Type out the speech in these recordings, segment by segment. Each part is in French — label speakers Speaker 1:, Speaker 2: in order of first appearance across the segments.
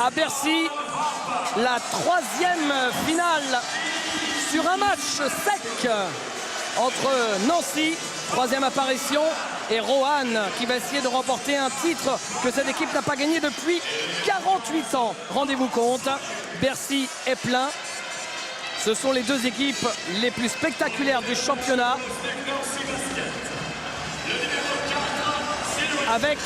Speaker 1: à Bercy, la troisième finale sur un match sec entre Nancy, troisième apparition, et Roanne qui va essayer de remporter un titre que cette équipe n'a pas gagné depuis 48 ans. Rendez-vous compte, Bercy est plein. Ce sont les deux équipes les plus spectaculaires du championnat. Avec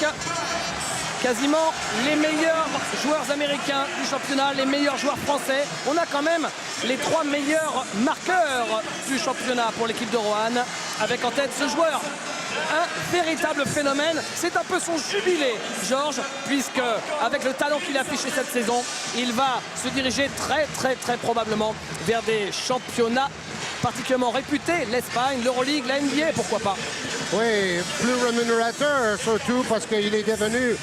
Speaker 1: quasiment les meilleurs joueurs américains du championnat, les meilleurs joueurs français. On a quand même les 3 meilleurs marqueurs du championnat pour l'équipe de Roanne, avec en tête ce joueur. Un véritable phénomène, c'est un peu son jubilé, Georges, puisque avec le talent qu'il a affiché cette saison, il va se diriger très probablement vers des championnats particulièrement réputés, l'Espagne, l'Euroleague, la NBA, pourquoi pas.
Speaker 2: Oui, plus rémunérateur surtout parce qu'il est devenu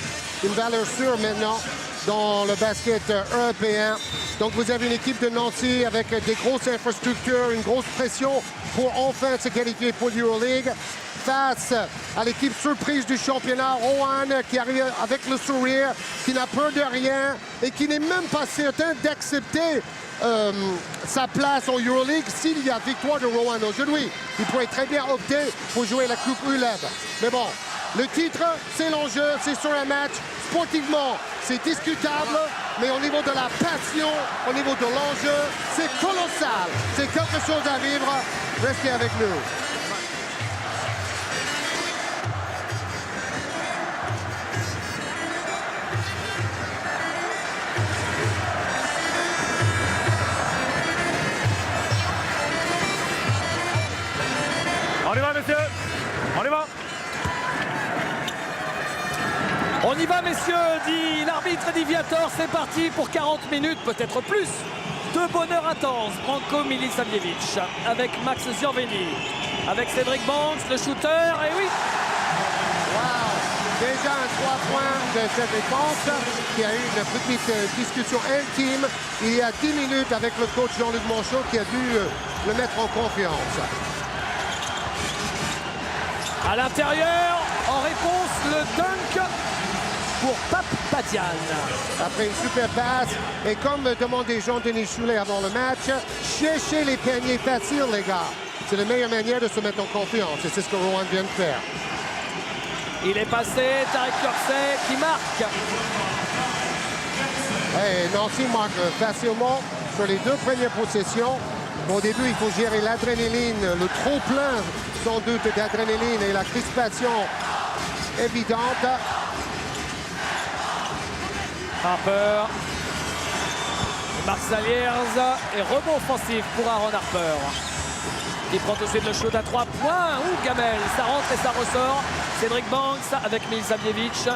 Speaker 2: une valeur sûre maintenant dans le basket européen. Donc vous avez une équipe de Nancy avec des grosses infrastructures, une grosse pression pour enfin se qualifier pour l'Euroleague face à l'équipe surprise du championnat, Roanne, qui arrive avec le sourire, qui n'a peur de rien et qui n'est même pas certain d'accepter sa place en Euroleague s'il y a victoire de Roanne aujourd'hui. Il pourrait très bien opter pour jouer la Coupe ULEB. Mais bon, le titre, c'est l'enjeu, c'est sur un match. Sportivement, c'est discutable, mais au niveau de la passion, au niveau de l'enjeu, c'est colossal. C'est quelque chose à vivre. Restez avec nous.
Speaker 3: On y va, messieurs. On y va.
Speaker 1: On y va, messieurs, dit l'arbitre Diviator. C'est parti pour 40 minutes, peut-être plus, de bonheur intense. Branko Milosavljevic avec Max Giorveni, avec Cédric Banks, le shooter, et oui.
Speaker 2: Wow! Déjà un 3 points de Cédric Banks qui a eu une petite discussion intime il y a 10 minutes avec le coach Jean-Luc Monchot qui a dû le mettre en confiance.
Speaker 1: À l'intérieur, en réponse, le dunk pour Pape Badian.
Speaker 2: Après une super passe, et comme demandait Jean-Denis Choulet avant le match, cherchez les paniers faciles, les gars. C'est la meilleure manière de se mettre en confiance, et c'est ce que Roanne vient de faire.
Speaker 1: Il est passé, Tarek Korsay qui marque.
Speaker 2: Et Nancy marque facilement sur les 2 premières possessions. Au début, il faut gérer l'adrénaline, le trop-plein, sans doute, d'adrénaline et la crispation évidente.
Speaker 1: Harper. Marc Saliers et rebond offensif pour Aaron Harper. Il prend tout de suite le shoot à 3 points. Ouh, Gamel, ça rentre et ça ressort. Cédric Banks avec Milosavljevic.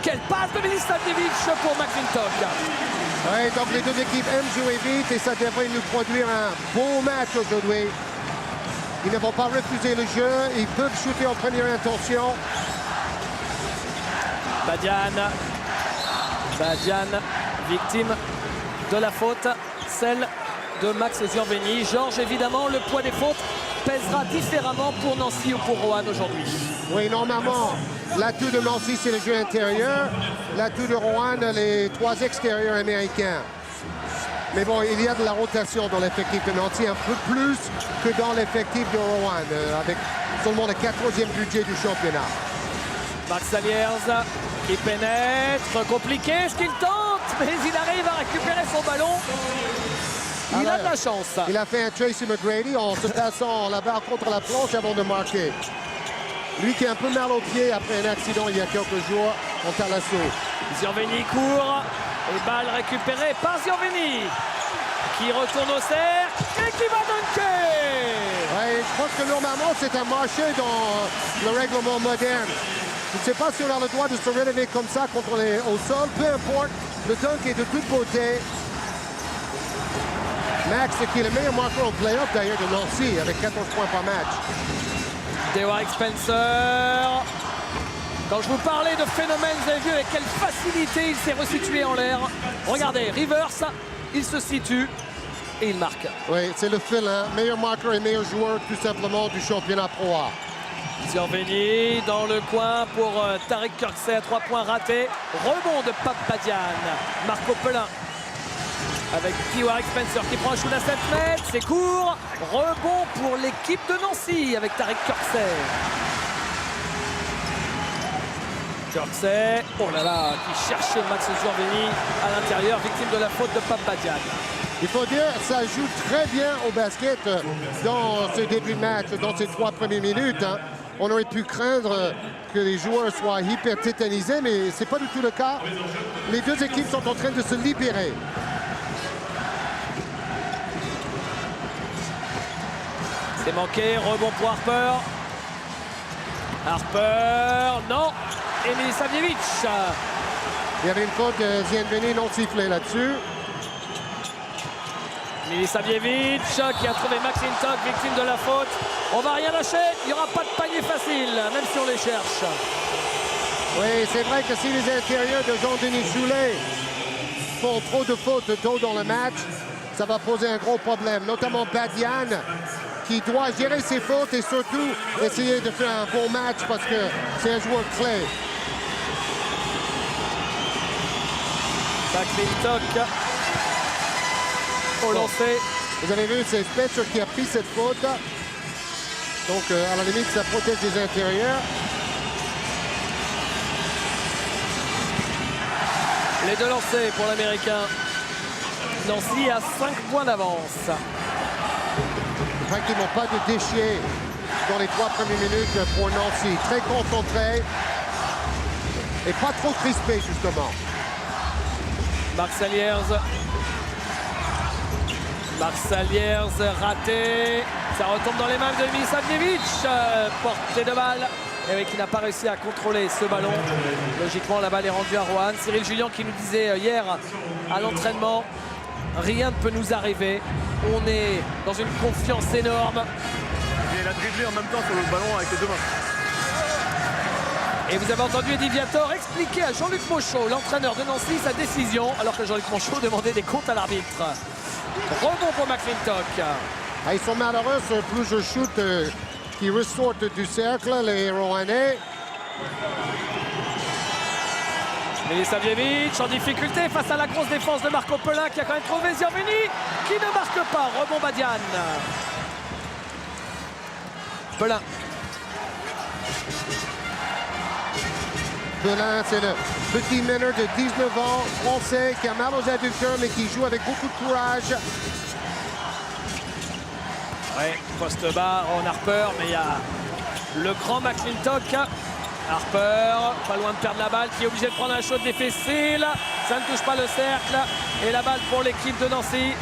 Speaker 1: Quelle passe de Milosavljevic pour McClintock.
Speaker 2: Oui, donc les deux équipes aiment jouer vite et ça devrait nous produire un beau match aujourd'hui. Ils ne vont pas refuser le jeu, ils peuvent shooter en première intention.
Speaker 1: Badian, victime de la faute, celle de Max Giorveni. Georges, évidemment, le poids des fautes pèsera différemment pour Nancy ou pour Roanne aujourd'hui.
Speaker 2: Oui, normalement, l'atout de Nancy, c'est le jeu intérieur. L'atout de Roanne, les 3 extérieurs américains. Mais bon, il y a de la rotation dans l'effectif de Nancy, un peu plus que dans l'effectif de Roanne, avec seulement le 14e budget du championnat.
Speaker 1: Marc Saliers qui pénètre, compliqué ce qu'il tente, mais il arrive à récupérer son ballon. Il a de la chance.
Speaker 2: Il a fait un Tracy McGrady en se plaçant la barre contre la planche avant de marquer. Lui qui a un peu mal au pied après un accident il y a quelques jours en Talasso.
Speaker 1: Giorveni court et balle récupérée par Giorveni qui retourne au cercle et qui va dunker.
Speaker 2: Ouais, je pense que normalement c'est un marché dans le règlement moderne. Je ne sais pas si on a le droit de se relever comme ça contre au sol, peu importe. Le dunk est de toute beauté. Max qui est le meilleur marqueur en play-off d'ailleurs de Nancy avec 14 points par match.
Speaker 1: Derrick Spencer. Quand je vous parlais de phénomène, vous avez vu avec quelle facilité il s'est resitué en l'air. Regardez, Rivers, il se situe et il marque.
Speaker 2: Oui, c'est le félin, meilleur marqueur et meilleur joueur tout simplement du championnat Pro A.
Speaker 1: Surveni dans le coin pour Tariq Kirksey à 3 points ratés. Rebond de Pape Badian. Marco Pelin avec Warwick Spencer qui prend un shoot à 7 mètres. C'est court. Rebond pour l'équipe de Nancy avec Tariq Kirksey. Kirksey, oh là là, qui cherchait Max Surveni à l'intérieur, victime de la faute de Pape Badian.
Speaker 2: Il faut dire, ça joue très bien au basket dans ce début de match, dans ces 3 premières minutes. Hein. On aurait pu craindre que les joueurs soient hyper tétanisés, mais ce n'est pas du tout le cas. Les deux équipes sont en train de se libérer.
Speaker 1: C'est manqué, rebond pour Harper. Harper, non. Emil Savjevic.
Speaker 2: Il y avait une faute de Zienveni non sifflée là-dessus.
Speaker 1: Milisavljevic qui a trouvé McClintock, victime de la faute. On va rien lâcher, il n'y aura pas de panier facile, même si on les cherche.
Speaker 2: Oui, c'est vrai que si les intérieurs de Jean-Denis Choulet font trop de fautes tôt dans le match, ça va poser un gros problème, notamment Badian, qui doit gérer ses fautes et surtout essayer de faire un bon match parce que c'est un joueur clé.
Speaker 1: McClintock au lancer.
Speaker 2: Vous avez vu, c'est Spencer qui a pris cette faute. Donc, à la limite, ça protège les intérieurs.
Speaker 1: Les deux lancers pour l'Américain. Nancy a 5 points d'avance.
Speaker 2: Pratiquement pas de déchets dans les 3 premières minutes pour Nancy. Très concentré et pas trop crispé, justement.
Speaker 1: Marc Saliers. Marc Saliers raté. Ça retombe dans les mains de Milisavljevic. Portée de balle. Et qui n'a pas réussi à contrôler ce ballon. Logiquement, la balle est rendue à Rohan. Cyril Julien qui nous disait hier à l'entraînement, rien ne peut nous arriver. On est dans une confiance énorme.
Speaker 3: Et il a dribblé en même temps sur le ballon avec les deux mains.
Speaker 1: Et vous avez entendu Eddie Viator expliquer à Jean-Luc Mochot, l'entraîneur de Nancy, sa décision, alors que Jean-Luc Mochot demandait des comptes à l'arbitre. Rebond pour McClintock.
Speaker 2: Ah, ils sont malheureux sur plusieurs shoots qui ressortent du cercle, les Rohanais.
Speaker 1: Milisavljevic en difficulté face à la grosse défense de Marco Pelin qui a quand même trouvé Zienveni qui ne marque pas. Rebond Badian. Pelin.
Speaker 2: Pelin, c'est le petit meneur de 19 ans, français, qui a mal aux adducteurs, mais qui joue avec beaucoup de courage.
Speaker 1: Ouais, poste bas, Ron Harper, mais il y a le grand McClintock. Harper, pas loin de perdre la balle, qui est obligé de prendre un shot difficile. Ça ne touche pas le cercle. Et la balle pour l'équipe de Nancy.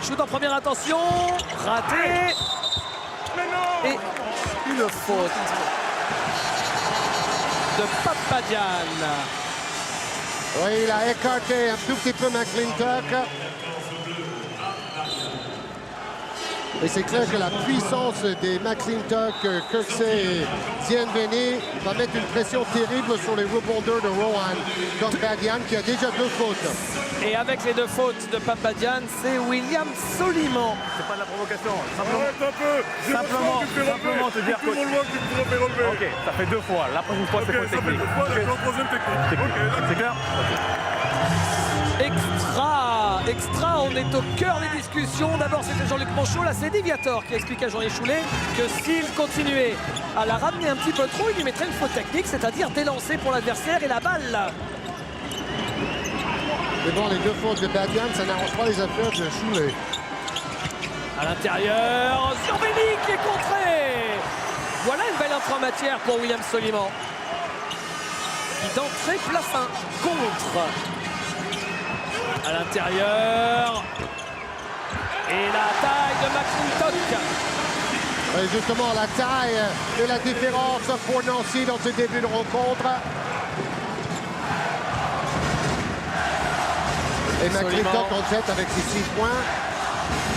Speaker 1: Shoot en première intention, raté. Et une faute de Pape Badian.
Speaker 2: Oui, il a écarté un tout petit peu McClintock. Et c'est clair que la puissance des McClintock, Kirksey et Zienveni va mettre une pression terrible sur les rebondeurs de Rohan, comme Badian qui a déjà 2 fautes.
Speaker 1: Et avec les 2 fautes de Pape Badian, c'est William Soliman.
Speaker 3: C'est pas de la provocation.
Speaker 4: Arrête un peu.
Speaker 3: Simplement te dire que...
Speaker 4: Tout le monde qui te fait relever.
Speaker 3: Ok, ça fait 2 fois. La prochaine fois, c'est
Speaker 4: Ok,
Speaker 3: quoi
Speaker 4: ça fait
Speaker 3: technique?
Speaker 4: 2 fois, là, je suis en troisième technique. Ok,
Speaker 3: C'est clair?
Speaker 1: Extra, on est au cœur des discussions. D'abord, c'était Jean-Luc Monchot. Là, c'est Eddie Viator qui explique à Jean-Yves Choulet que s'il continuait à la ramener un petit peu trop, il lui mettrait une faute technique, c'est-à-dire délancer pour l'adversaire et la balle.
Speaker 2: Mais bon, les 2 fautes de Badian, ça n'arrange pas les affaires de Choulet.
Speaker 1: À l'intérieur, Surveni qui est contré. Voilà une belle entrée en matière pour William Soliman. Qui d'entrée place un contre. À l'intérieur. Et la taille de McClintock.
Speaker 2: Et justement, la taille et la différence pour Nancy dans ce début de rencontre. Et McClintock en tête avec ses 6 points.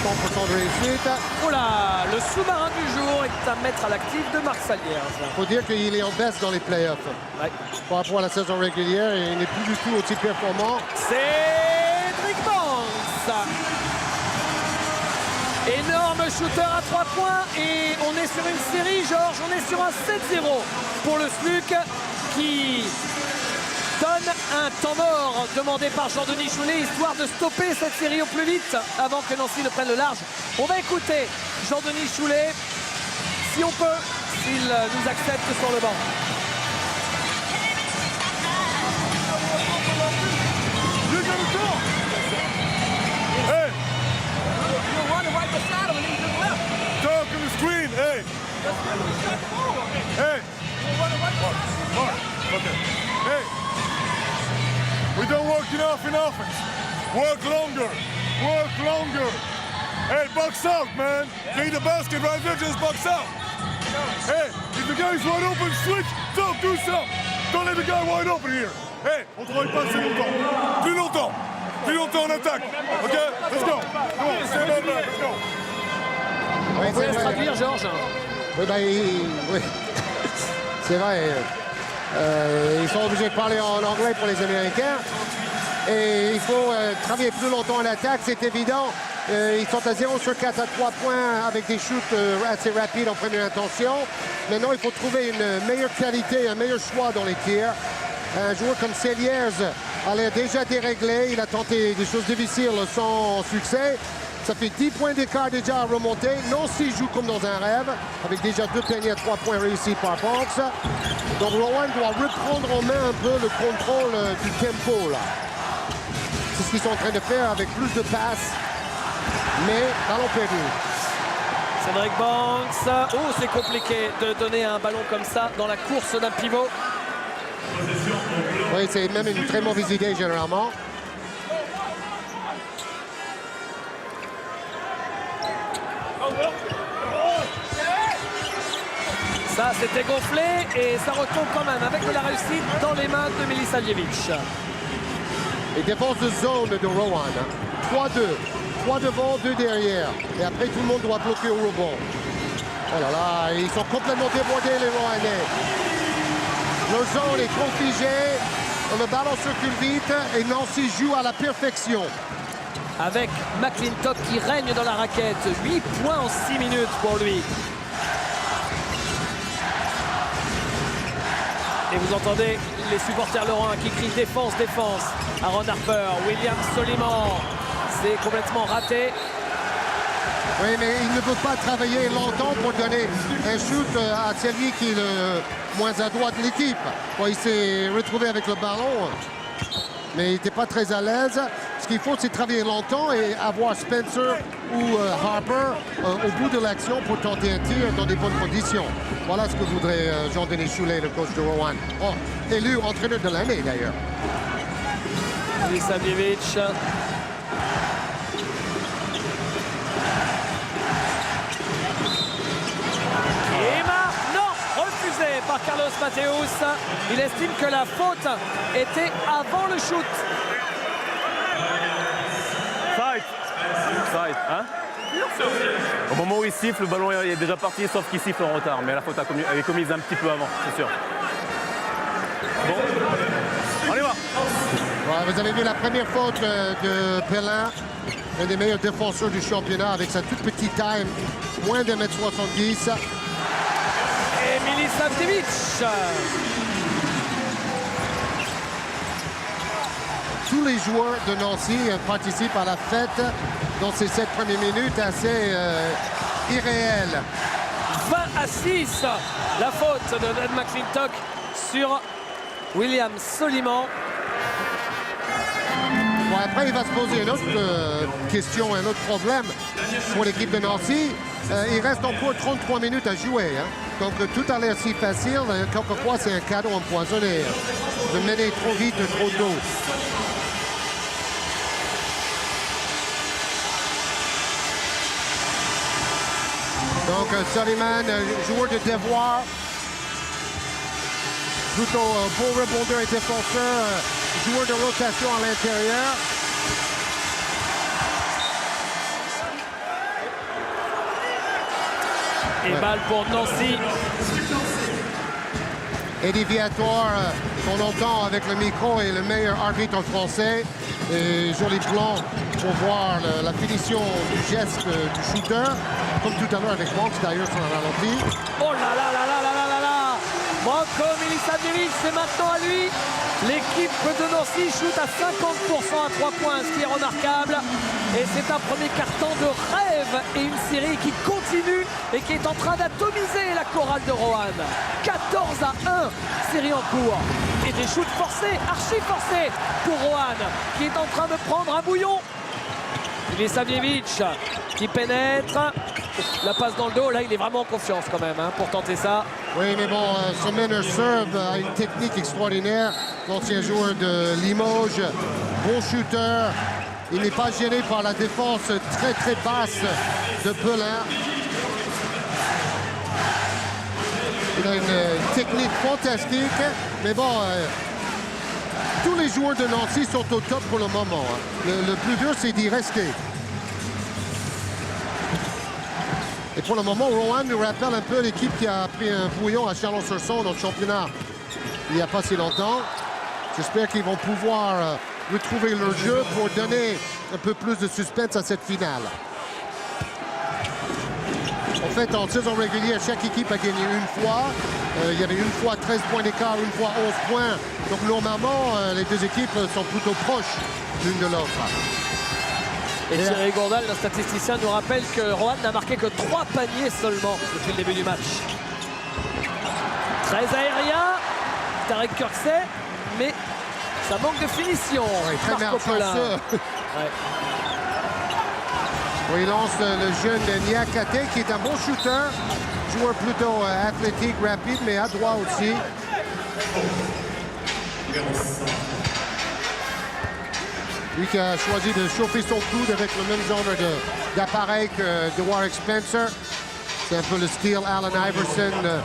Speaker 2: 100% de réussite.
Speaker 1: Oh là, le sous-marin du jour est à mettre à l'actif de Marc Saliers.
Speaker 2: Il faut dire qu'il est en baisse dans les playoffs.
Speaker 1: Ouais.
Speaker 2: Par rapport à la saison régulière, et il n'est plus du tout aussi performant.
Speaker 1: C'est Cédric Banks. Énorme le shooter à 3 points et on est sur une série, Georges, on est sur un 7-0 pour le SLUC qui donne un temps mort demandé par Jean-Denis Choulet histoire de stopper cette série au plus vite avant que Nancy ne prenne le large. On va écouter Jean-Denis Choulet, si on peut, s'il nous accepte sur le banc.
Speaker 4: Hey! Talk on the screen, hey! Hey! Okay. Hey! We don't work enough in offense. Work longer. Work longer. Hey, box out, man. Need the basket right there, just box out. Hey, if the guy's wide open, switch. Don't do something. Don't let the guy wide open here. Hey, on travaille pas assez longtemps. Plus longtemps. Plus longtemps en attaque. OK? Let's go. Come on, stand up, let's go.
Speaker 2: Oui,
Speaker 1: On peut se traduire, Georges.
Speaker 2: Oui, ben, oui. C'est vrai. Ils sont obligés de parler en anglais pour les Américains. Et il faut travailler plus longtemps en attaque, c'est évident. Ils sont à 0 sur 4 à 3 points avec des shoots assez rapides en première intention. Maintenant, il faut trouver une meilleure qualité, un meilleur choix dans les tirs. Un joueur comme Celiers a l'air déjà déréglé. Il a tenté des choses difficiles sans succès. Ça fait 10 points d'écart déjà à remonter. Nancy joue comme dans un rêve, avec déjà 2 paniers à 3 points réussis par Fox. Donc Rowan doit reprendre en main un peu le contrôle du tempo, là. C'est ce qu'ils sont en train de faire avec plus de passes, mais ballon perdu.
Speaker 1: Cédric Banks. Oh, c'est compliqué de donner un ballon comme ça dans la course d'un pivot.
Speaker 2: Oui, c'est même une très mauvaise idée généralement.
Speaker 1: Ça, c'était gonflé et ça retombe quand même avec de la réussite dans les mains de Milisavljevic.
Speaker 2: Et défense de zone de Rowan. 3-2. 3 devant, 2 derrière. Et après, tout le monde doit bloquer au rebond. Oh là là, ils sont complètement débordés, les Rowanais. Leur zone est trop figée. Le ballon circule vite et Nancy joue à la perfection.
Speaker 1: Avec McClintock qui règne dans la raquette. 8 points en 6 minutes pour lui. Et vous entendez les supporters lorrains qui crient défense, défense. Aaron Harper, William Soliman, c'est complètement raté.
Speaker 2: Oui, mais il ne peut pas travailler longtemps pour donner un shoot à celui qui est le moins adroit de l'équipe. Bon, il s'est retrouvé avec le ballon, mais il n'était pas très à l'aise. Ce qu'il faut, c'est travailler longtemps et avoir Spencer ou Harper au bout de l'action pour tenter un tir dans des bonnes conditions. Voilà ce que voudrait Jean-Denis Choulet, le coach de Rowan. Oh, élu entraîneur de l'année, d'ailleurs.
Speaker 1: Milisavljevic. Refusé par Carlos Mateus. Il estime que la faute était avant le shoot.
Speaker 3: Side, hein? Au moment où il siffle, le ballon est déjà parti, sauf qu'il siffle en retard. Mais la faute elle est commise un petit peu avant, c'est sûr. Bon, on y va.
Speaker 2: Ouais, vous avez vu la première faute de Pellin, un des meilleurs défenseurs du championnat avec sa toute petite taille, moins de 1m70.
Speaker 1: Et Milisavljevic.
Speaker 2: Tous les joueurs de Nancy participent à la fête dans ces 7 premières minutes assez irréelles.
Speaker 1: 20-6, la faute de Ned McClintock sur William Soliman.
Speaker 2: Bon, après, il va se poser une autre question, un autre problème pour l'équipe de Nancy. Il reste encore 33 minutes à jouer. Hein. Donc, tout a l'air si facile. Quelquefois, c'est un cadeau empoisonné. De mener trop vite, trop tôt. Donc, Soliman, joueur de devoir, plutôt bon rebondeur et défenseur, joueur de rotation à l'intérieur.
Speaker 1: Et balle pour Nancy.
Speaker 2: Eddie Viator, qu'on entend avec le micro, est le meilleur arbitre français. Et joli plan pour voir la finition du geste du shooter, comme tout à l'heure avec Monks d'ailleurs sur la ralenti.
Speaker 1: Oh là là là là là là là là. Branko Milisavljevic, c'est maintenant à lui. L'équipe de Nancy shoot à 50% à 3 points, ce qui est remarquable. Et c'est un premier carton de rêve et une série qui continue et qui est en train d'atomiser la chorale de Roanne. 14-1, série en cours. Et des shoots forcés, archi forcés pour Roanne, qui est en train de prendre un bouillon. Milisavljevic qui pénètre. La passe dans le dos, là il est vraiment en confiance quand même pour tenter ça.
Speaker 2: Oui, mais bon, ce meneur serve a une technique extraordinaire. L'ancien joueur de Limoges, bon shooter. Il n'est pas gêné par la défense très très basse de Pelin. Il a une technique fantastique, mais bon, tous les joueurs de Nancy sont au top pour le moment. Le plus dur, c'est d'y rester. Et pour le moment, Roanne nous rappelle un peu l'équipe qui a pris un bouillon à Chalon-sur-Saône dans le championnat il n'y a pas si longtemps. J'espère qu'ils vont pouvoir retrouver leur jeu pour donner un peu plus de suspense à cette finale. En fait, en saison régulière, chaque équipe a gagné une fois. Il y avait une fois 13 points d'écart, une fois 11 points. Donc normalement, les deux équipes sont plutôt proches l'une de l'autre.
Speaker 1: Et Thierry Gourdal, le statisticien, nous rappelle que Roanne n'a marqué que 3 paniers seulement depuis le début du match. Très aérien, Tarek Kirksey, mais ça manque de finition.
Speaker 2: Oui, très bien
Speaker 1: Ouais.
Speaker 2: Bon, il lance le jeune Niakate qui est un bon shooter, joueur plutôt athlétique, rapide, mais à droit aussi. Lui qui a choisi de chauffer son coude avec le même genre d'appareil que de Warwick Spencer. C'est un peu le style Allen Iverson, le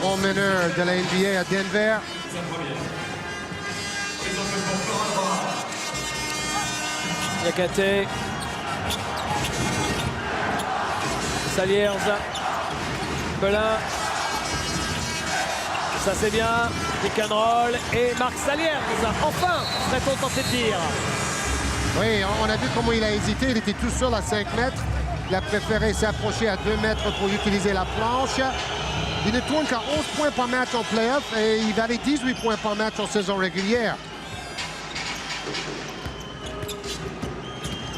Speaker 2: grand meneur de la NBA à Denver.
Speaker 1: Niakate. Saliers. Pelin. Ça c'est bien. Pick and roll. Et Marc Saliers. Enfin, serait-on tenté de dire.
Speaker 2: Oui, on a vu comment il a hésité. Il était tout seul à 5 mètres. Il a préféré s'approcher à 2 mètres pour utiliser la planche. Il ne tourne qu'à 11 points par match en play-off et il valait 18 points par match en saison régulière.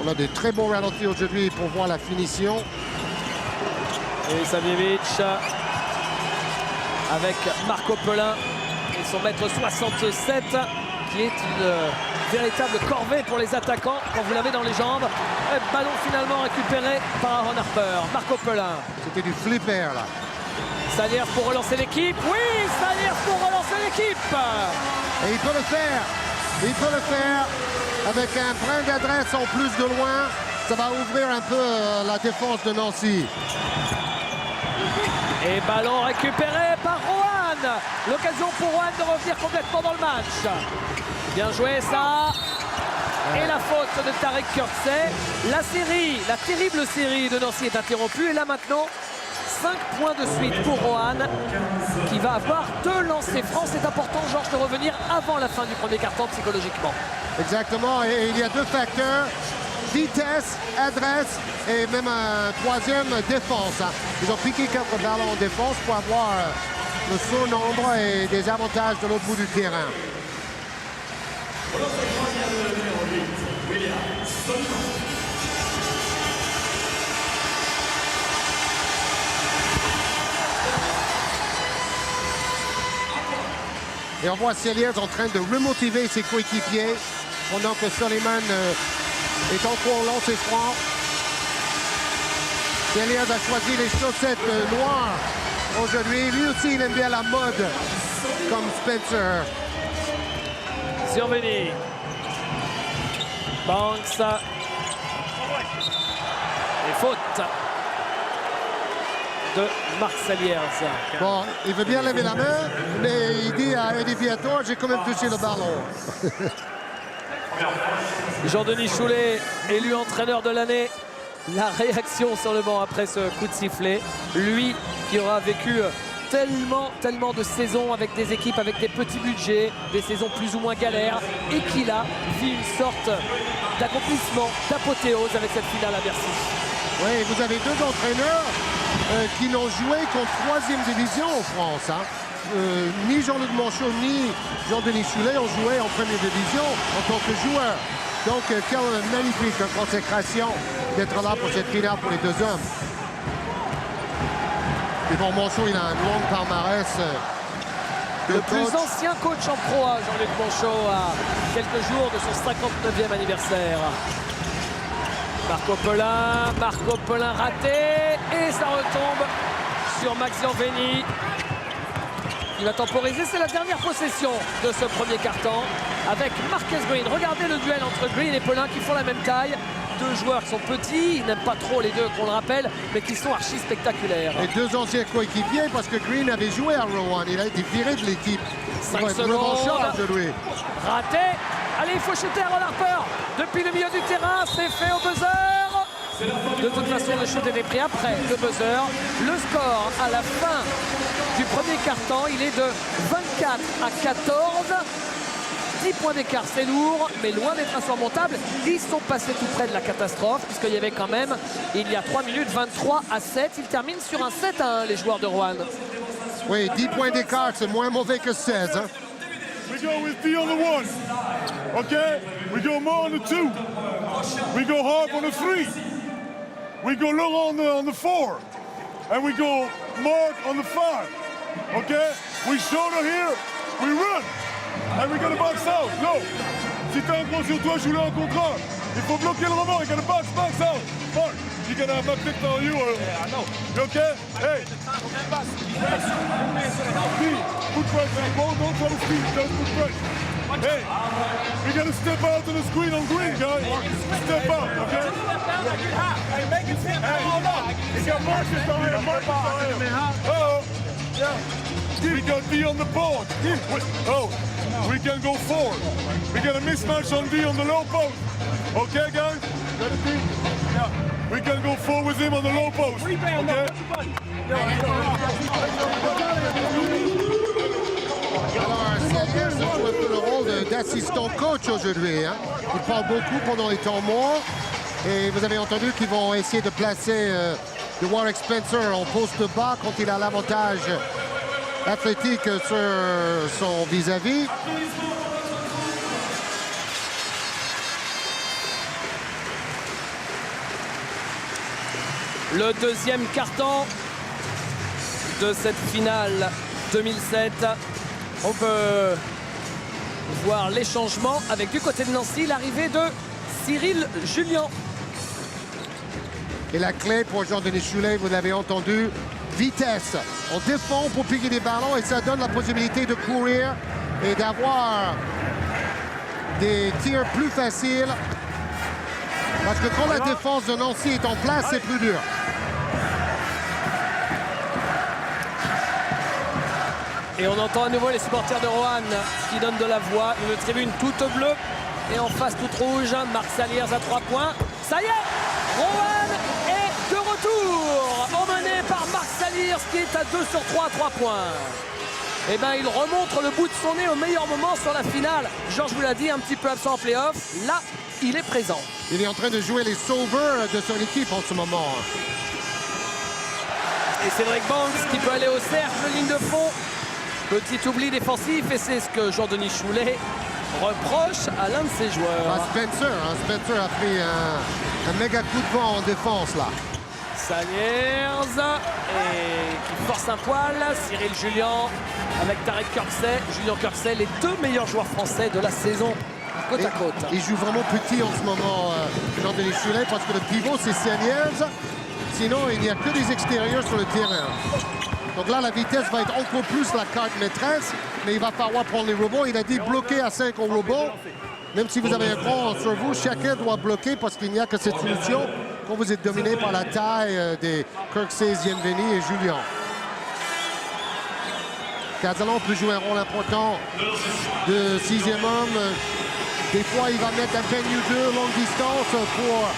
Speaker 2: On a de très bons ralentis aujourd'hui pour voir la finition.
Speaker 1: Et Savljevic avec Marco Pelin et son mètre 67 qui est une véritable corvée pour les attaquants quand vous l'avez dans les jambes. Et ballon finalement récupéré par Aaron Harper. Marco Pelin.
Speaker 2: C'était du flipper là.
Speaker 1: Saliers pour relancer l'équipe. Oui, Saliers pour relancer l'équipe.
Speaker 2: Et il peut le faire. Il peut le faire avec un brin d'adresse en plus de loin. Ça va ouvrir un peu la défense de Nancy.
Speaker 1: Et ballon récupéré par Roanne. L'occasion pour Roanne de revenir complètement dans le match. Bien joué ça. Et la faute de Tarek Kirksey. La série, la terrible série de Nancy est interrompue. Et là maintenant, 5 points de suite pour Roanne qui va avoir 2 lancers francs. C'est important, Georges, de revenir avant la fin du premier quart-temps psychologiquement.
Speaker 2: Exactement. Et il y a 2 facteurs. Vitesse, adresse et même un troisième, défense. Ils ont piqué 4 ballons en défense pour avoir le surnombre et des avantages de l'autre bout du terrain. Et on voit Saliers en train de remotiver ses coéquipiers pendant que Soliman est encore au lancer franc. Saliers a choisi les chaussettes noires aujourd'hui. Lui aussi, il aime bien la mode, comme Spencer.
Speaker 1: Survenu. Banks. Et faute de Marc Saliers.
Speaker 2: Bon, il veut bien lever la main, mais il dit à Eddie Viator, j'ai quand même touché le ballon.
Speaker 1: Jean-Denis Choulet, élu entraîneur de l'année. La réaction sur le banc après ce coup de sifflet. Lui qui aura vécu tellement de saisons avec des équipes avec des petits budgets, des saisons plus ou moins galères, et qu'il a vu une sorte d'accomplissement, d'apothéose avec cette finale à Bercy.
Speaker 2: Oui, vous avez deux entraîneurs qui n'ont joué qu'en 3e division en France. Hein. Ni Jean-Luc Manchot ni Jean-Denis Choulet ont joué en 1re division en tant que joueurs. Donc, quelle magnifique consécration d'être là pour cette finale pour les deux hommes. Et bon, Manchot, il a un long palmarès.
Speaker 1: Le plus ancien coach en proie, Jean-Luc Manchot, à quelques jours de son 59e anniversaire. Marco Pelin raté, et ça retombe sur Maxi Enveni. Il va temporiser, c'est la dernière possession de ce premier quart-temps avec Marquez Green. Regardez le duel entre Green et Pelin qui font la même taille. Deux joueurs qui sont petits, ils n'aiment pas trop les deux, qu'on le rappelle, mais qui sont archi spectaculaires.
Speaker 2: Et deux anciens coéquipiers, parce que Green avait joué à Rowan, il a été viré de l'équipe.
Speaker 1: 5 secondes,
Speaker 2: de lui.
Speaker 1: Raté. Allez, il faut shooter Aaron Harper. Depuis le milieu du terrain, c'est fait au buzzer. De toute façon, le shoot était pris après le buzzer. Le score à la fin du premier quart-temps, il est de 24 à 14. 10 points d'écart, c'est lourd, mais loin d'être insurmontable. Ils sont passés tout près de la catastrophe, puisqu'il y avait quand même, il y a 3 minutes, 23 à 7. Ils terminent sur un 7 à 1, les joueurs de Rouen.
Speaker 2: Oui, 10 points d'écart, c'est moins mauvais que 16. Hein.
Speaker 4: We go with D on the 1. Okay? We go more on the 2. We go Harp on the 3. We go Laurent on the 4. And we go Mark on the 5. Okay? We shoulder here. We run. And we got to box out. Go. Si t'as un gros sur toi, je voulais un contrat. Il faut bloquer le rebond. You got to box out. Mark, you got to have my pick on you. Yeah, I know. You okay? Hey. Put pressure on the ball. Don't try to speed. Just put pressure. Hey, we got to step out to the screen on Green, guys. Step out, okay? Hey, make it step out. Hold on. You got Marcus on here. Marcus on here. Oh, yeah. We got D on the board. Oh, we can go forward. We got a mismatch on D on the low post. Okay, guys? Ready, D? Yeah. We can go forward with him on the low post. Okay?
Speaker 2: Alors, Saliers joue un peu le rôle d'assistant coach aujourd'hui. Hein. Il parle beaucoup pendant les temps morts. Et vous avez entendu qu'ils vont essayer de placer de Warwick Spencer en poste bas quand il a l'avantage athlétique sur son vis-à-vis.
Speaker 1: Le deuxième carton de cette finale 2007. On peut voir les changements avec du côté de Nancy l'arrivée de Cyril Julien.
Speaker 2: Et la clé pour Jean-Denis Choulet, vous l'avez entendu, vitesse. On défend pour piquer des ballons et ça donne la possibilité de courir et d'avoir des tirs plus faciles. Parce que quand la défense de Nancy est en place, c'est plus dur.
Speaker 1: Et on entend à nouveau les supporters de Roanne qui donnent de la voix. Une tribune toute bleue et en face toute rouge. Marc Saliers à 3 points. Ça y est, Roanne est de retour. Emmené par Marc Saliers qui est à 2 sur 3 à 3 points. Et bien il remontre le bout de son nez au meilleur moment sur la finale. Georges vous l'a dit, un petit peu absent en play-off. Là, il est présent.
Speaker 2: Il est en train de jouer les sauveurs de son équipe en ce moment.
Speaker 1: Et Cédric Banks qui peut aller au cercle, ligne de fond. Petit oubli défensif et c'est ce que Jean-Denis Choulet reproche à l'un de ses joueurs.
Speaker 2: Spencer a pris un méga coup de vent en défense là.
Speaker 1: Saliers et qui force un poil. Cyril Julien avec Tarek Kirksey. Julien Kirksey, les deux meilleurs joueurs français de la saison côte à côte.
Speaker 2: Il joue vraiment petit en ce moment, Jean-Denis Choulet, parce que le pivot c'est Saliers. Sinon, il n'y a que des extérieurs sur le terrain. Donc là, la vitesse va être encore plus la carte maîtresse, mais il va falloir prendre les rebonds. Il a dit bloquer à 5 au rebond. Même si vous avez un grand sur vous, chacun doit bloquer parce qu'il n'y a que cette solution quand vous êtes dominé par la taille des Kirksey, Yenveni et Julien. Catalan peut jouer un rôle important de 6e homme. Des fois, il va mettre un venue 2 longue distance pour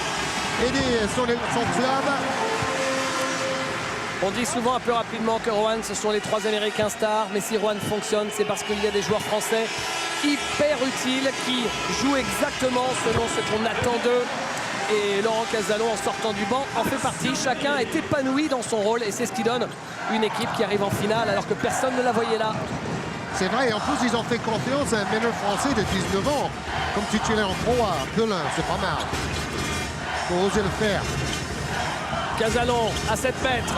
Speaker 2: aider son club.
Speaker 1: On dit souvent un peu rapidement que Roanne, ce sont les 3 Américains stars, mais si Roanne fonctionne, c'est parce qu'il y a des joueurs français hyper utiles qui jouent exactement selon ce qu'on attend d'eux. Et Laurent Casalon, en sortant du banc, en fait partie. Chacun est épanoui dans son rôle et c'est ce qui donne une équipe qui arrive en finale alors que personne ne la voyait là.
Speaker 2: C'est vrai, et en plus, ils ont fait confiance à un meneur français de 19 ans, comme titulaire en pro à Pelin. C'est pas mal. Faut oser le faire.
Speaker 1: Casalon à 7 mètres.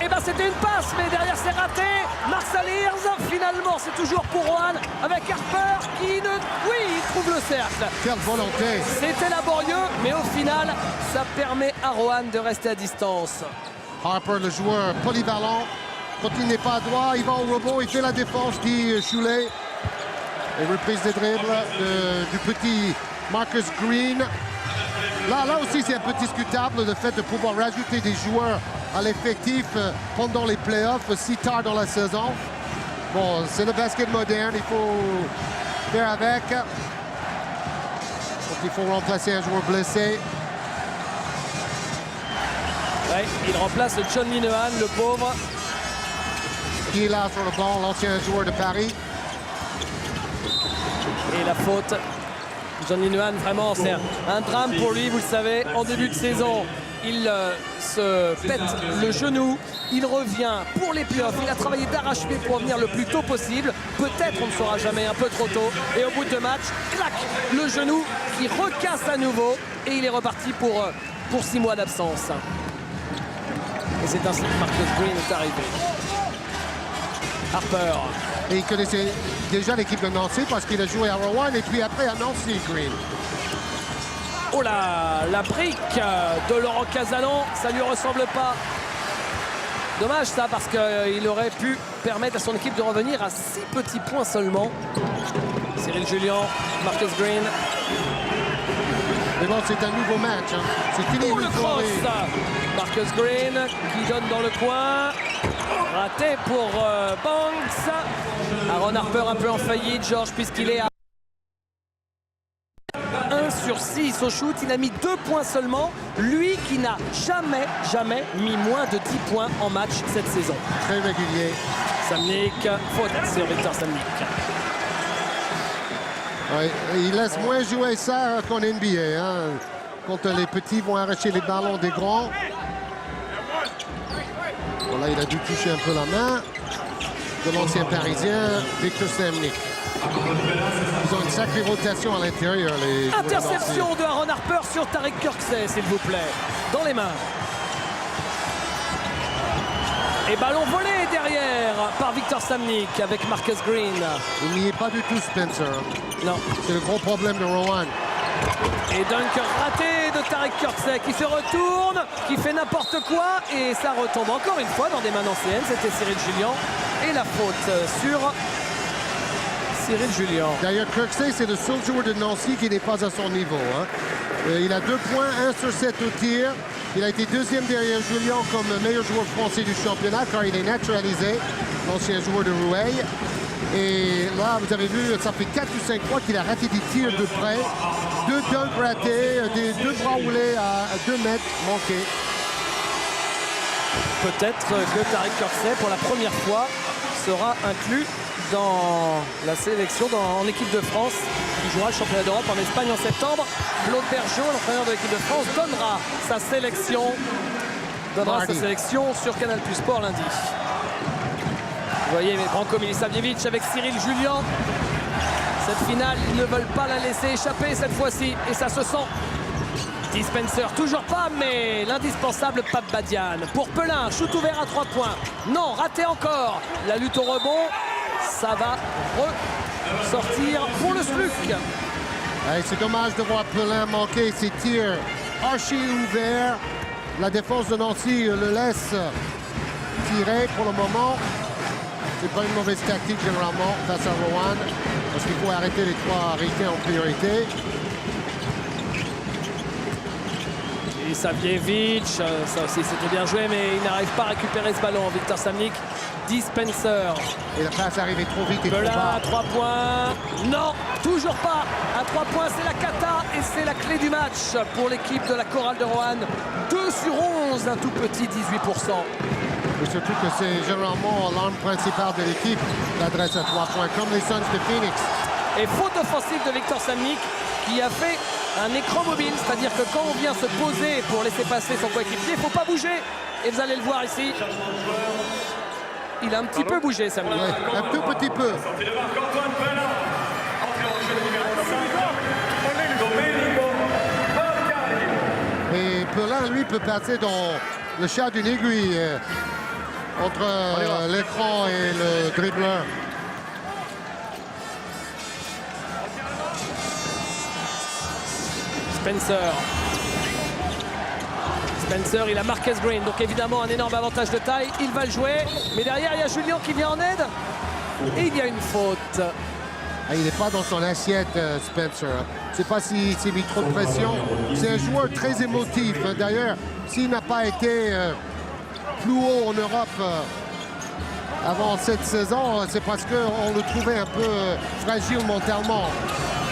Speaker 1: Et ben c'était une passe, mais derrière c'est raté. Marcaliers, finalement, c'est toujours pour Roanne avec Harper qui ne... Oui, il trouve le cercle.
Speaker 2: Quelle volonté.
Speaker 1: C'était laborieux, mais au final, ça permet à Roanne de rester à distance.
Speaker 2: Harper, le joueur polyvalent. Quand il n'est pas droit, il va au rebond, il fait la défense, dit Choulet. Et reprise de dribble du petit Marcus Green. Là aussi, c'est un peu discutable le fait de pouvoir rajouter des joueurs à l'effectif pendant les playoffs si tard dans la saison. Bon, c'est le basket moderne, il faut faire avec. Donc, il faut remplacer un joueur blessé.
Speaker 1: Ouais, il remplace John Linehan, le pauvre.
Speaker 2: Qui est là sur le banc, l'ancien joueur de Paris.
Speaker 1: Et la faute. John Linehan, vraiment, c'est un drame pour lui, vous le savez. En début de saison, il se pète le genou. Il revient pour les playoffs. Il a travaillé d'arrache-pied pour revenir le plus tôt possible. Peut-être, on ne saura jamais, un peu trop tôt. Et au bout de 2 matchs, clac, le genou qui recasse à nouveau. Et il est reparti pour 6 mois d'absence. Et c'est ainsi que Marcus Green est arrivé. Harper.
Speaker 2: Et il connaissait déjà l'équipe de Nancy parce qu'il a joué à Rowan et puis après à Nancy, Green.
Speaker 1: Oh là, la brique de Laurent Casalon, ça lui ressemble pas. Dommage ça, parce qu'il aurait pu permettre à son équipe de revenir à 6 petits points seulement. Cyril Julien, Marcus Green.
Speaker 2: Mais bon, c'est un nouveau match. Hein. C'est fini.
Speaker 1: Oh, le cross. Marcus Green qui donne dans le coin. Raté pour Banks. Aaron Harper un peu en faillite, Georges, puisqu'il est à 1 sur 6 au shoot. Il a mis 2 points seulement. Lui qui n'a jamais mis moins de 10 points en match cette saison.
Speaker 2: Très régulier.
Speaker 1: Samnik, faute sur Victor Samnik.
Speaker 2: Ouais, il laisse moins jouer ça qu'en NBA. Hein. Quand les petits vont arracher les ballons des grands. Bon, là, il a dû toucher un peu la main de l'ancien Parisien, Victor Samnik. Ils ont une sacrée rotation à l'intérieur.
Speaker 1: Interception de Aaron Harper sur Tariq Kirksey, s'il vous plaît. Dans les mains. Et ballon volé derrière par Victor Samnik avec Marcus Green.
Speaker 2: Il n'y est pas du tout, Spencer.
Speaker 1: Non.
Speaker 2: C'est le gros problème de Rowan.
Speaker 1: Et dunk raté de Tariq Kirksey qui se retourne, qui fait n'importe quoi. Et ça retombe encore une fois dans des mains anciennes. C'était Cyril Julien. Et la faute sur Cyril Julien.
Speaker 2: D'ailleurs, Kirksey, c'est le seul joueur de Nancy qui n'est pas à son niveau. Hein. Il a 2 points, 1 sur 7 au tir. Il a été 2e derrière Julien comme meilleur joueur français du championnat car il est naturalisé, l'ancien joueur de Roueil. Et là, vous avez vu, ça fait 4 ou 5 fois qu'il a raté des tirs de près. 2 dunks ratés, 2 bras roulés à 2 mètres manqués.
Speaker 1: Peut-être que Tariq Kirksey, pour la première fois, sera inclus dans la sélection en équipe de France qui jouera le championnat d'Europe en Espagne en septembre. Claude Bergeau, l'entraîneur de l'équipe de France, donnera sa sélection sur Canal+ Sport lundi. Vous voyez Branko Milisavljevic avec Cyril Julien. Cette finale, ils ne veulent pas la laisser échapper cette fois-ci et ça se sent. Spencer, toujours pas, mais l'indispensable Pape Badian. Pour Pelin, shoot ouvert à 3 points. Non, raté encore. La lutte au rebond, ça va ressortir pour le SLUC.
Speaker 2: C'est dommage de voir Pelin manquer ses tirs archi ouverts. La défense de Nancy le laisse tirer pour le moment. C'est pas une mauvaise tactique généralement face à Rowan, parce qu'il faut arrêter les 3 Ricains en priorité.
Speaker 1: Et Ilisavjevic, ça aussi c'était bien joué, mais il n'arrive pas à récupérer ce ballon. Victor Samnik, Dee Spencer.
Speaker 2: Et la passe arrivée trop vite et trop
Speaker 1: Belin
Speaker 2: bas.
Speaker 1: à 3 points. Non, toujours pas. À 3 points, c'est la cata et c'est la clé du match pour l'équipe de la Chorale de Roanne. 2 sur 11, un tout petit 18%.
Speaker 2: Et surtout que c'est généralement l'arme principale de l'équipe, l'adresse à 3 points, comme les Suns de Phoenix.
Speaker 1: Et faute offensive de Victor Samnik qui a fait un écran mobile, c'est-à-dire que quand on vient se poser pour laisser passer son coéquipier, il ne faut pas bouger. Et vous allez le voir ici. Il a un petit peu bougé, Samnik.
Speaker 2: Ouais, un tout petit peu. Et Pelin, lui, peut passer dans le chat d'une aiguille entre l'écran et le dribbleur.
Speaker 1: Spencer, il a Marcus Green, donc évidemment un énorme avantage de taille. Il va le jouer, mais derrière il y a Julien qui vient en aide. Et il y a une faute.
Speaker 2: Ah, il n'est pas dans son assiette, Spencer. Je ne sais pas s'il s'est mis trop de pression. C'est un joueur très émotif. D'ailleurs, s'il n'a pas été plus haut en Europe avant cette saison, c'est parce qu'on le trouvait un peu fragile mentalement.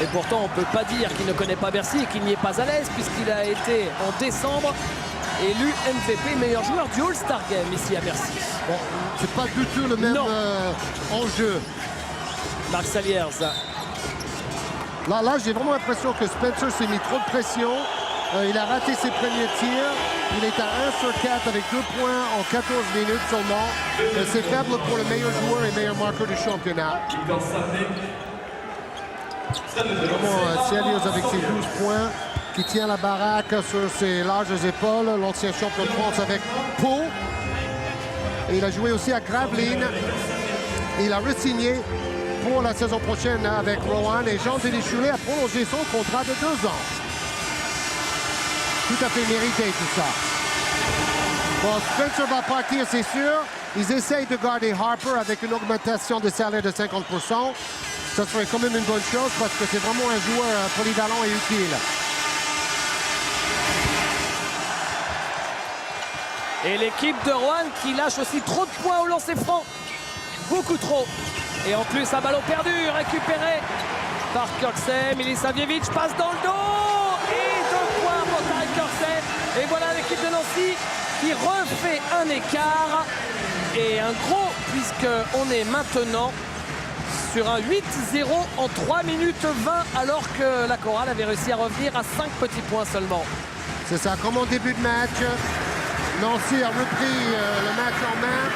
Speaker 1: Et pourtant, on ne peut pas dire qu'il ne connaît pas Bercy et qu'il n'y est pas à l'aise, puisqu'il a été en décembre élu MVP, meilleur joueur du All-Star Game ici à Bercy.
Speaker 2: Bon, c'est pas du tout le même enjeu.
Speaker 1: Marc Saliers.
Speaker 2: Là j'ai vraiment l'impression que Spencer s'est mis trop de pression. Il a raté ses premiers tirs. Il est à 1 sur 4 avec 2 points en 14 minutes seulement. C'est faible pour le meilleur joueur et meilleur marqueur du championnat. Vraiment, Saliers avec ses 12 points, qui tient la baraque sur ses larges épaules. L'ancien champion de France avec Pau. Et il a joué aussi à Gravelines. Il a re-signé pour la saison prochaine avec Roanne. Et Jean-Denis Choulet a prolongé son contrat de 2 ans. Tout à fait mérité tout ça. Bon, Spencer va partir, c'est sûr. Ils essayent de garder Harper avec une augmentation de salaire de 50%. Ça serait quand même une bonne chose parce que c'est vraiment un joueur polyvalent et utile.
Speaker 1: Et l'équipe de Roanne qui lâche aussi trop de points au lancer franc. Beaucoup trop. Et en plus, un ballon perdu, récupéré par Kirksey. Ilisavjevic passe dans le dos. Et 2 points pour Tarik Kirksey. Et voilà l'équipe de Nancy qui refait un écart. Et un gros, puisqu'on est maintenant sur un 8-0 en 3 minutes 20, alors que la Chorale avait réussi à revenir à 5 petits points seulement.
Speaker 2: C'est ça, comme en début de match. Nancy a repris le match en main.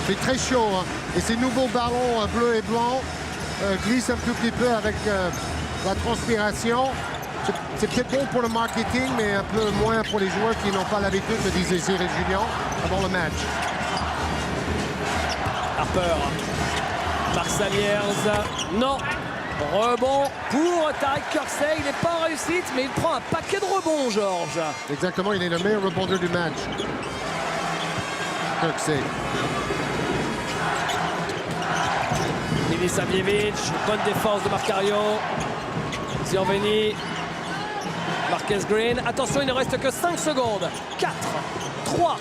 Speaker 2: C'est très chaud, hein. Et ces nouveaux ballons bleus et blancs glissent un tout petit peu avec la transpiration. C'est peut-être bon pour le marketing, mais un peu moins pour les joueurs qui n'ont pas l'habitude, me disait Cyril Julien, avant le match.
Speaker 1: Harper. Marc Saliers. Non. Rebond pour Tarik Kirksey. Il n'est pas en réussite, mais il prend un paquet de rebonds, Georges.
Speaker 2: Exactement, il est le meilleur rebondeur du match. Kirksey.
Speaker 1: Ilisavjevic, bonne défense de Marcario. Ziorveni. Marcus Green. Attention, il ne reste que 5 secondes. 4, 3,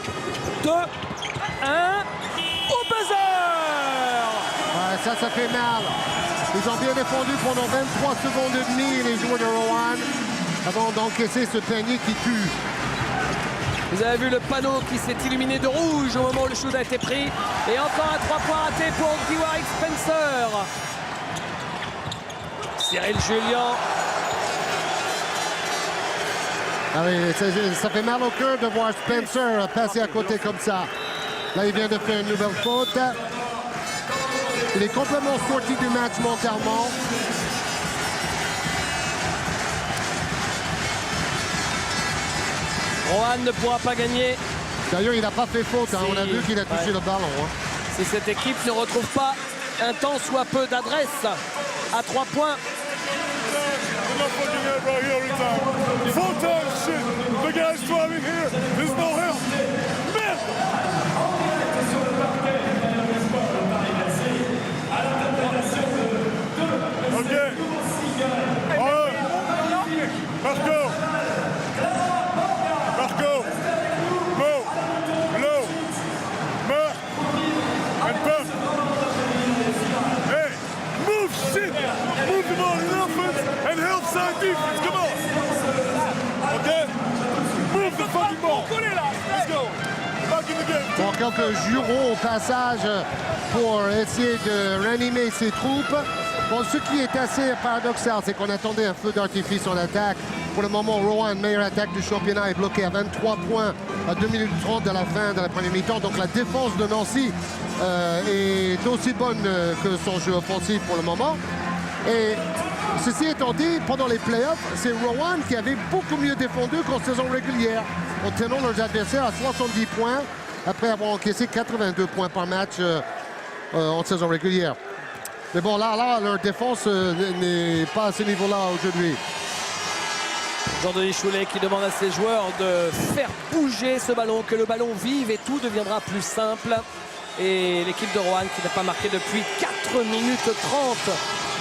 Speaker 1: 2, 1. Au buzzer!
Speaker 2: Ouais, ça fait mal. Ils ont bien défendu pendant 23 secondes et demie, les joueurs de Roanne, avant d'encaisser ce panier qui tue.
Speaker 1: Vous avez vu le panneau qui s'est illuminé de rouge au moment où le shoot a été pris. Et encore un 3 points raté pour Dwight Spencer. Cyril Julien.
Speaker 2: Ah oui, ça fait mal au cœur de voir Spencer passer à côté comme ça. Là, il vient de faire une nouvelle faute. Il est complètement sorti du match mentalement.
Speaker 1: Roanne ne pourra pas gagner.
Speaker 2: D'ailleurs, il n'a pas fait faute. Hein. On a vu qu'il a touché le ballon. Hein.
Speaker 1: Si cette équipe ne retrouve pas un tant soit peu d'adresse à 3 points.
Speaker 4: Full time shit. The guy's driving here. There's no help. Man. Okay.
Speaker 2: donc jurons au passage pour essayer de ranimer ses troupes. Bon, ce qui est assez paradoxal, c'est qu'on attendait un feu d'artifice en attaque. Pour le moment, Rowan, meilleure attaque du championnat, est bloqué à 23 points à 2 minutes 30 de la fin de la première mi-temps. Donc la défense de Nancy est aussi bonne que son jeu offensif pour le moment. Et ceci étant dit, pendant les playoffs, c'est Rowan qui avait beaucoup mieux défendu qu'en saison régulière, en tenant leurs adversaires à 70 points après avoir encaissé 82 points par match en saison régulière. Mais bon, là, leur défense n'est pas à ce niveau-là aujourd'hui.
Speaker 1: Jean-Denis Choulet qui demande à ses joueurs de faire bouger ce ballon, que le ballon vive et tout deviendra plus simple. Et l'équipe de Roanne qui n'a pas marqué depuis 4 minutes 30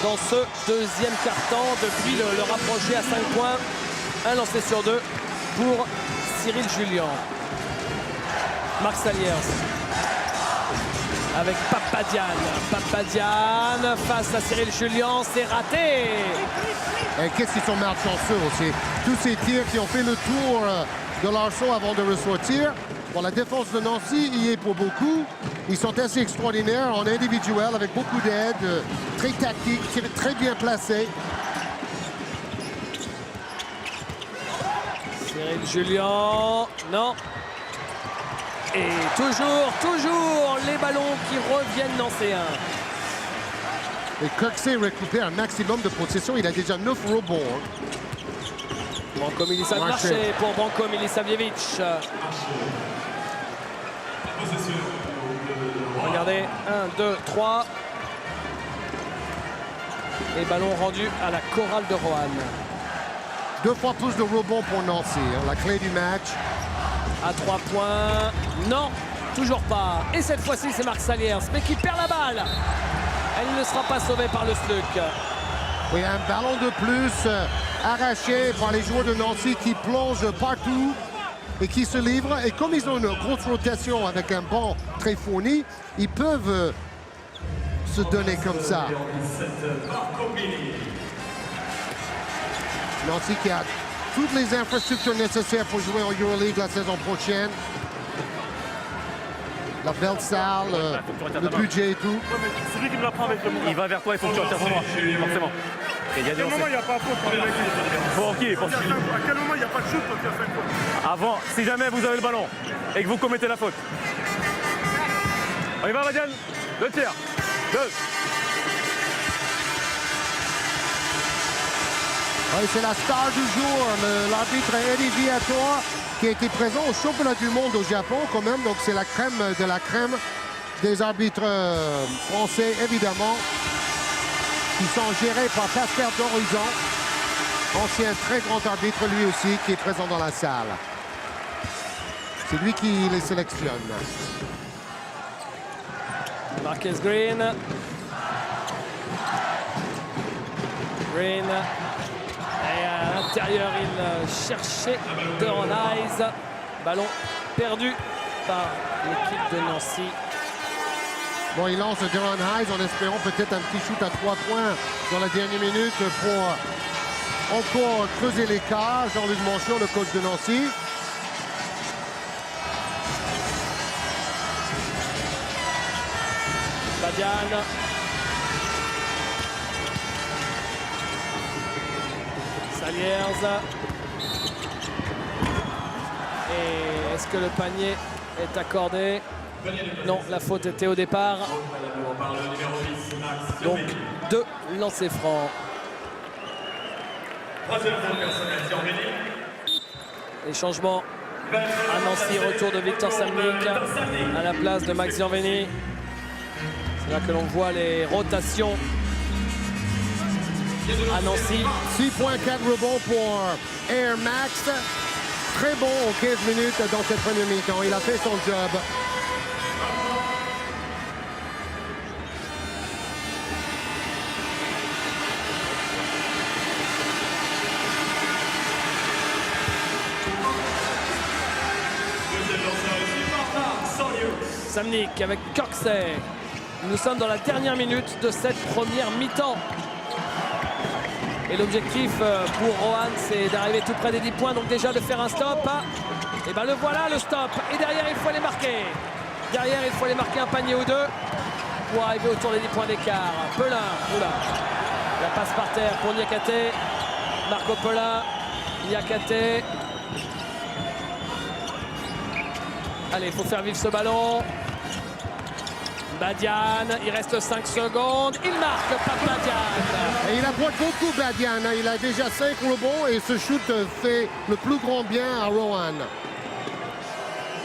Speaker 1: dans ce deuxième quart-temps, depuis le rapproché à 5 points. Un lancé sur 2 pour Cyril Julien. Marc Saliers avec Papadian face à Cyril Julien, c'est raté.
Speaker 2: Et qu'est-ce qu'ils sont malchanceux aussi. Tous ces tirs qui ont fait le tour de l'arceau avant de ressortir. Bon, la défense de Nancy y est pour beaucoup. Ils sont assez extraordinaires en individuel avec beaucoup d'aide, très tactique, très bien placés.
Speaker 1: Cyril Julien, non. Et toujours les ballons qui reviennent nancéens.
Speaker 2: Et Kirksey récupère un maximum de possession. Il a déjà 9 rebonds.
Speaker 1: Branko Milisavic marché pour Branko Milisavic. Regardez, 1, 2, 3. Et ballon rendu à la chorale de Roanne.
Speaker 2: 2 fois plus de rebonds pour Nancy, la clé du match.
Speaker 1: À 3 points, non, toujours pas. Et cette fois-ci, c'est Marc Saliers, mais qui perd la balle. Elle ne sera pas sauvée par le Sluk.
Speaker 2: Oui, un ballon de plus arraché par les joueurs de Nancy qui plongent partout et qui se livrent. Et comme ils ont une grosse rotation avec un banc très fourni, ils peuvent se donner comme ça. Nancy qui a toutes les infrastructures nécessaires pour jouer en Euroleague la saison prochaine. La belle salle, le budget et tout.
Speaker 3: C'est lui qui me la prend avec le Il va vers toi, il faut que tu retires pour moi, forcément. Et il y a des
Speaker 4: moment, il n'y a pas de faute pour les mecs.
Speaker 3: Pour qui?
Speaker 4: À quel moment il n'y a pas de shoot quand il y a 5 fautes?
Speaker 3: Avant, si jamais vous avez le ballon et que vous commettez la faute. On y va, Radian. 2 tirs. 2.
Speaker 2: Oui, c'est la star du jour, l'arbitre Eddie Viator, qui a été présent au championnat du monde au Japon quand même. Donc c'est la crème de la crème des arbitres français, évidemment, qui sont gérés par Pascal Dorizan, ancien très grand arbitre lui aussi, qui est présent dans la salle. C'est lui qui les sélectionne.
Speaker 1: Marcus Green. Et à l'intérieur, il cherchait Deron Hayes. Ballon perdu par l'équipe de Nancy.
Speaker 2: Bon, il lance Deron Hayes en espérant peut-être un petit shoot à 3 points dans la dernière minute pour encore creuser l'écart. Jean-Luc Manchot, le coach de Nancy.
Speaker 1: Badian. Saliers. Et est-ce que le panier est accordé? Non, la faute était au départ. Donc 2 lancers francs. Les changements à Nancy, retour de Victor Samnik à la place de Max Gianveni. C'est là que l'on voit les rotations à Nancy.
Speaker 2: 6 points, 4 rebonds pour Air Max. Très bon aux 15 minutes dans cette première mi-temps. Il a fait son job.
Speaker 1: Samnik avec Kirksey. Nous sommes dans la dernière minute de cette première mi-temps. Et l'objectif pour Roanne, c'est d'arriver tout près des 10 points. Donc déjà de faire un stop. Et bien le voilà, le stop. Et derrière, il faut aller marquer. Derrière, il faut aller marquer un panier ou deux pour arriver autour des 10 points d'écart. Pelin, oula. La passe par terre pour Niakate. Marco Pelin, Niakate. Allez, il faut faire vivre ce ballon. Badian, il reste 5 secondes. Il marque, Pape Badian.
Speaker 2: Et il apporte beaucoup, Badian. Hein. Il a déjà 5 rebonds et ce shoot fait le plus grand bien à Rohan.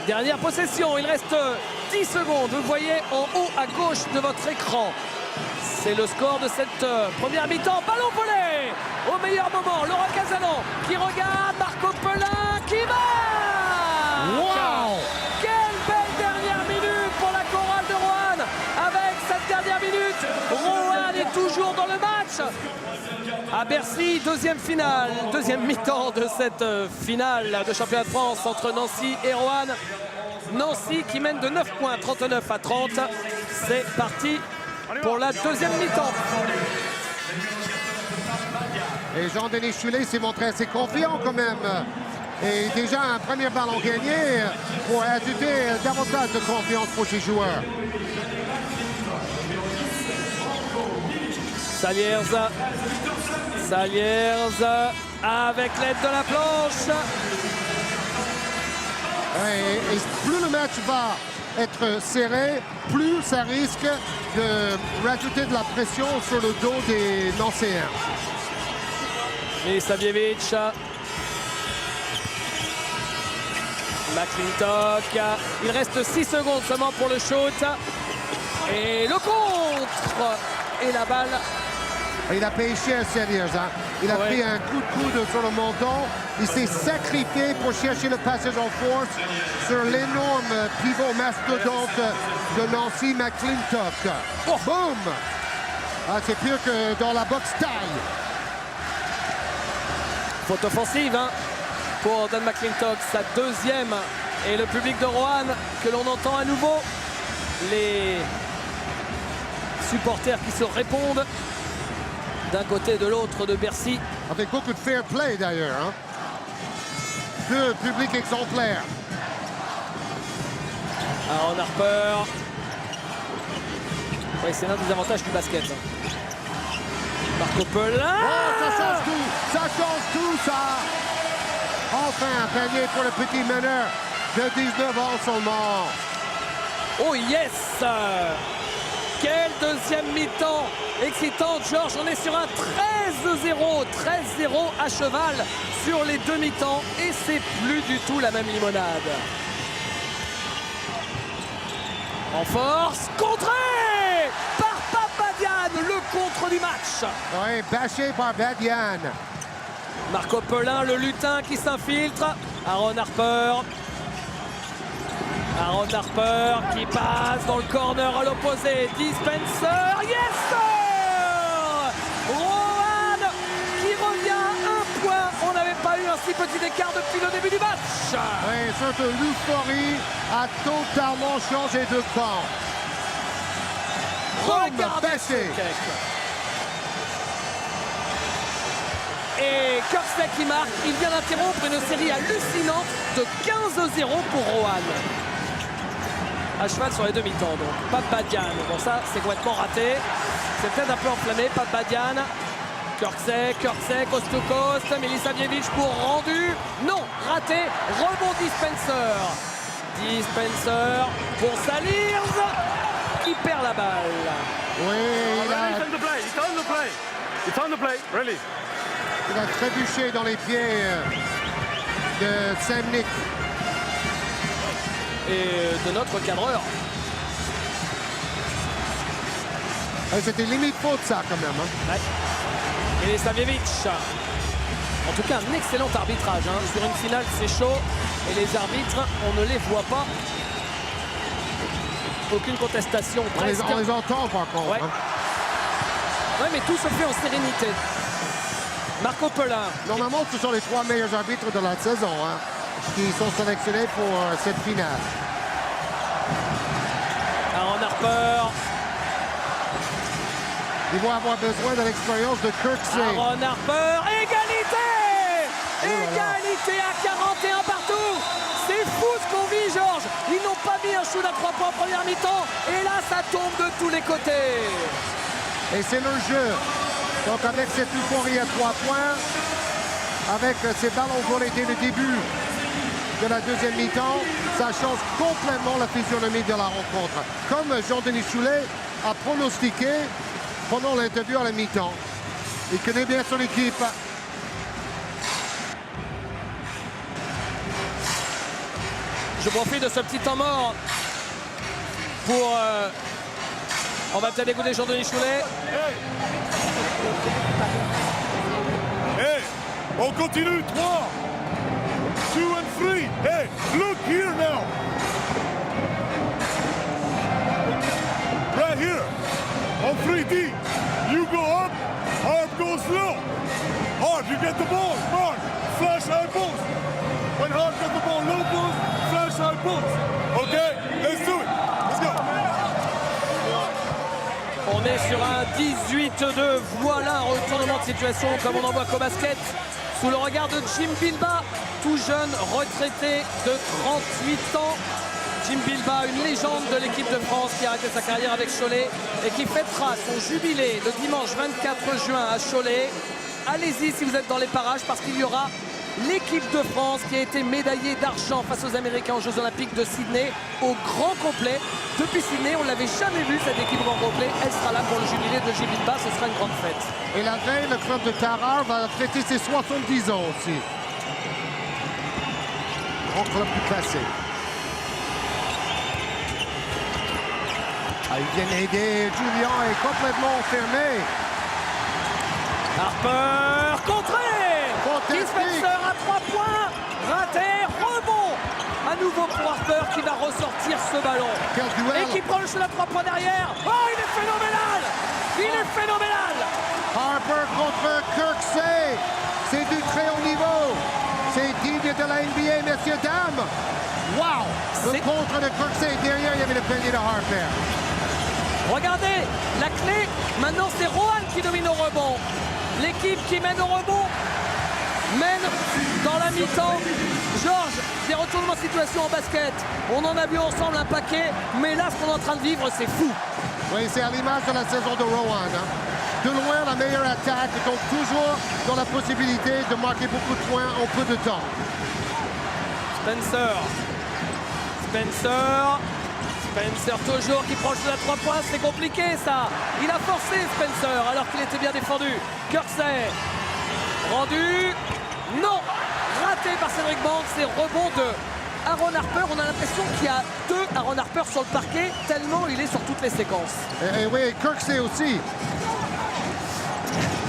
Speaker 1: Dernière possession, il reste 10 secondes. Vous le voyez en haut à gauche de votre écran. C'est le score de cette première mi-temps. Ballon volé au meilleur moment. Laurent Casanon qui regarde. Marco Pelin qui va.
Speaker 2: Wow!
Speaker 1: Quelle belle dernière minute pour la chorale de Roanne. Avec cette dernière minute, Roanne est toujours dans le match. À Bercy, deuxième finale, deuxième mi-temps de cette finale de championnat de France entre Nancy et Roanne. Nancy qui mène de 9 points, 39 à 30. C'est parti pour la deuxième mi-temps.
Speaker 2: Et Jean-Denis Chulet s'est montré assez confiant quand même. Et déjà un premier ballon gagné pour ajouter davantage de confiance pour ses joueurs.
Speaker 1: Saliers avec l'aide de la planche.
Speaker 2: Et plus le match va être serré, plus ça risque de rajouter de la pression sur le dos des Nancéens.
Speaker 1: Milisavljevic. McClintock. Il reste 6 secondes seulement pour le shoot. Et le contre. Et la balle.
Speaker 2: Il a payé cher Saliers. Hein. Il a pris un coup de coude sur le menton. Il s'est sacrifié pour chercher le passage en force sur l'énorme pivot mastodonte de Nancy, McClintock.
Speaker 1: Oh.
Speaker 2: Boum! Ah, c'est pire que dans la boxe taille.
Speaker 1: Faute offensive hein, pour Dan McClintock, sa deuxième. Et le public de Roanne que l'on entend à nouveau. Les supporters qui se répondent d'un côté et de l'autre de Bercy.
Speaker 2: Avec beaucoup de fair play d'ailleurs. Hein. Deux publics exemplaires.
Speaker 1: Aaron Harper. Oui, c'est l'un des avantages du basket. Marco Pelin.
Speaker 2: Oh, ça change tout! Ça change tout, ça! Enfin, un panier pour le petit meneur de 19 ans seulement.
Speaker 1: Oh yes! Quelle deuxième mi-temps excitante, Georges. On est sur un 13-0. 13-0 à cheval sur les deux mi-temps. Et c'est plus du tout la même limonade. En force, contré par Pape Badian, le contre du match.
Speaker 2: Oui, bâché par Badian.
Speaker 1: Marco Pelin, le lutin qui s'infiltre. Aaron Harper. Aaron Harper qui passe dans le corner à l'opposé. Dispenser, yes sir! Roanne qui revient à un point. On n'avait pas eu un si petit écart depuis le début du match.
Speaker 2: Oui, surtout l'euphorie a totalement changé de camp.
Speaker 1: Regardez ce kick. Et Kurtzek qui marque, il vient d'interrompre une série hallucinante de 15-0 pour Roanne. À cheval sur les demi-temps donc. Pape Badian, bon ça c'est complètement raté. C'est peut-être un peu enflammé, Pape Badian. Kurtzek, coast to coast, Milisavljevic pour rendu. Non, raté, rebond Dispenser. Dispenser pour Saliers qui perd la balle.
Speaker 2: Oui,
Speaker 3: It's on the play. It's on the play. It's on the play. Really.
Speaker 2: il a trébuché dans les pieds de Semnik.
Speaker 1: Et de notre cadreur.
Speaker 2: C'était limite faute ça quand même. Hein.
Speaker 1: Ouais. Et Savljevic. En tout cas, un excellent arbitrage. Hein. Sur une finale, c'est chaud. Et les arbitres, on ne les voit pas. Aucune contestation, presque.
Speaker 2: On les entend par contre.
Speaker 1: Ouais.
Speaker 2: Hein.
Speaker 1: Ouais, mais tout se fait en sérénité. Marco Pelin.
Speaker 2: Normalement, ce sont les 3 meilleurs arbitres de la saison hein, qui sont sélectionnés pour cette finale.
Speaker 1: Aaron Harper.
Speaker 2: Ils vont avoir besoin de l'expérience de Kurtzek.
Speaker 1: Aaron Harper. Égalité! Égalité à 41 partout. C'est fou ce qu'on vit, Georges. Ils n'ont pas mis un shoot à 3 points en première mi-temps. Et là, ça tombe de tous les côtés.
Speaker 2: Et c'est le jeu. Donc avec cette euphorie à 3 points, avec ces ballons volés dès le début de la deuxième mi-temps, ça change complètement la physionomie de la rencontre. Comme Jean-Denis Choulet a pronostiqué pendant l'interview à la mi-temps. Il connaît bien son équipe.
Speaker 1: Je profite de ce petit temps mort pour... on va peut-être écouter Jean-Denis Choulet.
Speaker 4: Hey, on continue. 3, 2 and 3. Hey, look here now. Right here. On 3D. You go up, Harp goes low. Harp, you get the ball. Mark, flash high post. When Harp gets the ball low post, flash high post. Okay, let's do it. Let's go.
Speaker 1: On est sur un 18-2. Voilà un retournement de situation comme on en voit qu'au basket. Sous le regard de Jim Bilba, tout jeune retraité de 38 ans. Jim Bilba, une légende de l'équipe de France qui a arrêté sa carrière avec Cholet et qui fêtera son jubilé le dimanche 24 juin à Cholet. Allez-y si vous êtes dans les parages parce qu'il y aura l'équipe de France qui a été médaillée d'argent face aux Américains aux Jeux Olympiques de Sydney au grand complet. Depuis Sydney, on ne l'avait jamais vu cette équipe au grand complet. Elle sera là pour le jubilé de Jim Bilba, ce sera une grande fête.
Speaker 2: Et la veille, le club de Tarare va fêter ses 70 ans aussi. Grand club du passé. Ah, ils viennent aider. Julien est complètement fermé.
Speaker 1: Harper, contré. Keith Spencer à 3 points. Raté, rebond. À nouveau pour Harper qui va ressortir ce ballon.
Speaker 2: Quel duel.
Speaker 1: Et qui prend le shoot à 3 points derrière. Oh, il est phénoménal. Il est phénoménal.
Speaker 2: Harper contre Kirksey. C'est du très haut niveau. C'est digne de la NBA, messieurs, dames. Wow. Le contre de Kirksey. Derrière, il y avait le panier de Harper.
Speaker 1: Regardez, la clé, maintenant c'est Rohan qui domine au rebond. L'équipe qui mène au rebond mène dans la mi-temps. Georges, des retournements de situation en basket. On en a vu ensemble un paquet, mais là, ce qu'on est en train de vivre, c'est fou.
Speaker 2: Oui, c'est à l'image de la saison de Rohan. Hein. De loin, la meilleure attaque, donc toujours dans la possibilité de marquer beaucoup de points en peu de temps.
Speaker 1: Spencer toujours qui prend le shoot à 3 points, c'est compliqué ça. Il a forcé Spencer alors qu'il était bien défendu. Kirksey, rendu, non, raté par Cédric Banks, c'est rebond de Aaron Harper. On a l'impression qu'il y a 2 Aaron Harper sur le parquet, tellement il est sur toutes les séquences.
Speaker 2: Et oui, Kirksey aussi.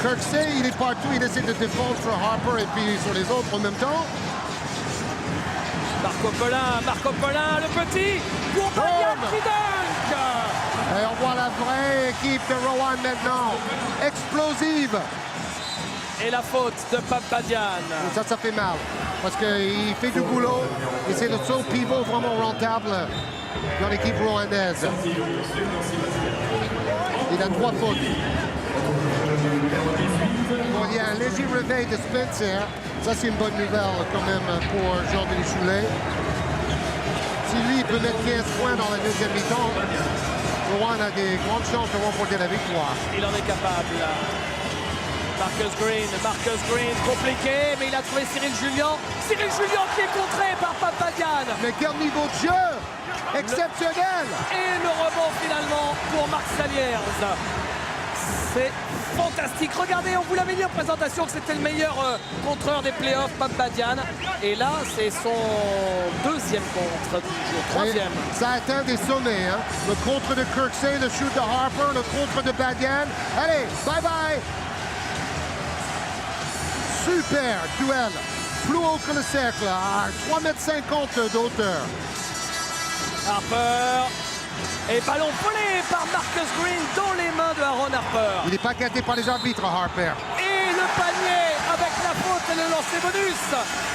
Speaker 2: Kirksey, il est partout, il essaie de défendre sur Harper et puis sur les autres en même temps.
Speaker 1: Marco Pelin, le petit, pour Badian qui dunk.
Speaker 2: Et on voit la vraie équipe de Rohan maintenant, explosive.
Speaker 1: Et la faute de Pape Badian.
Speaker 2: Ça fait mal, parce qu'il fait du boulot et c'est le seul pivot vraiment rentable dans l'équipe rwandaise. Il a 3 fautes. Bon, il y a un léger réveil de Spencer. Ça, c'est une bonne nouvelle quand même pour Jean-Denis Choulet. Si lui, il peut mettre 15 points dans la deuxième mi-temps, Rohan a des grandes chances de remporter la victoire.
Speaker 1: Il en est capable. Marcus Green, compliqué, mais il a trouvé Cyril Julien. Cyril Julien qui est contré par Pape Badian.
Speaker 2: Mais quel niveau de jeu exceptionnel.
Speaker 1: Et le rebond finalement pour Marc Saliers. C'est fantastique. Regardez, on vous l'avait dit en présentation que c'était le meilleur contreur des playoffs, Pape Badian. Et là, c'est son 2e contre du jour, 3e.
Speaker 2: Ça atteint des sommets. Hein? Le contre de Kirksey, le shoot de Harper, le contre de Badian. Allez, bye-bye. Super duel. Plus haut que le cercle, à 3,50 m d'hauteur.
Speaker 1: Harper. Et ballon volé par Marcus Green dans les mains de Aaron Harper.
Speaker 2: Il n'est pas gâté par les arbitres, Harper.
Speaker 1: Et le panier avec la faute et le lancer bonus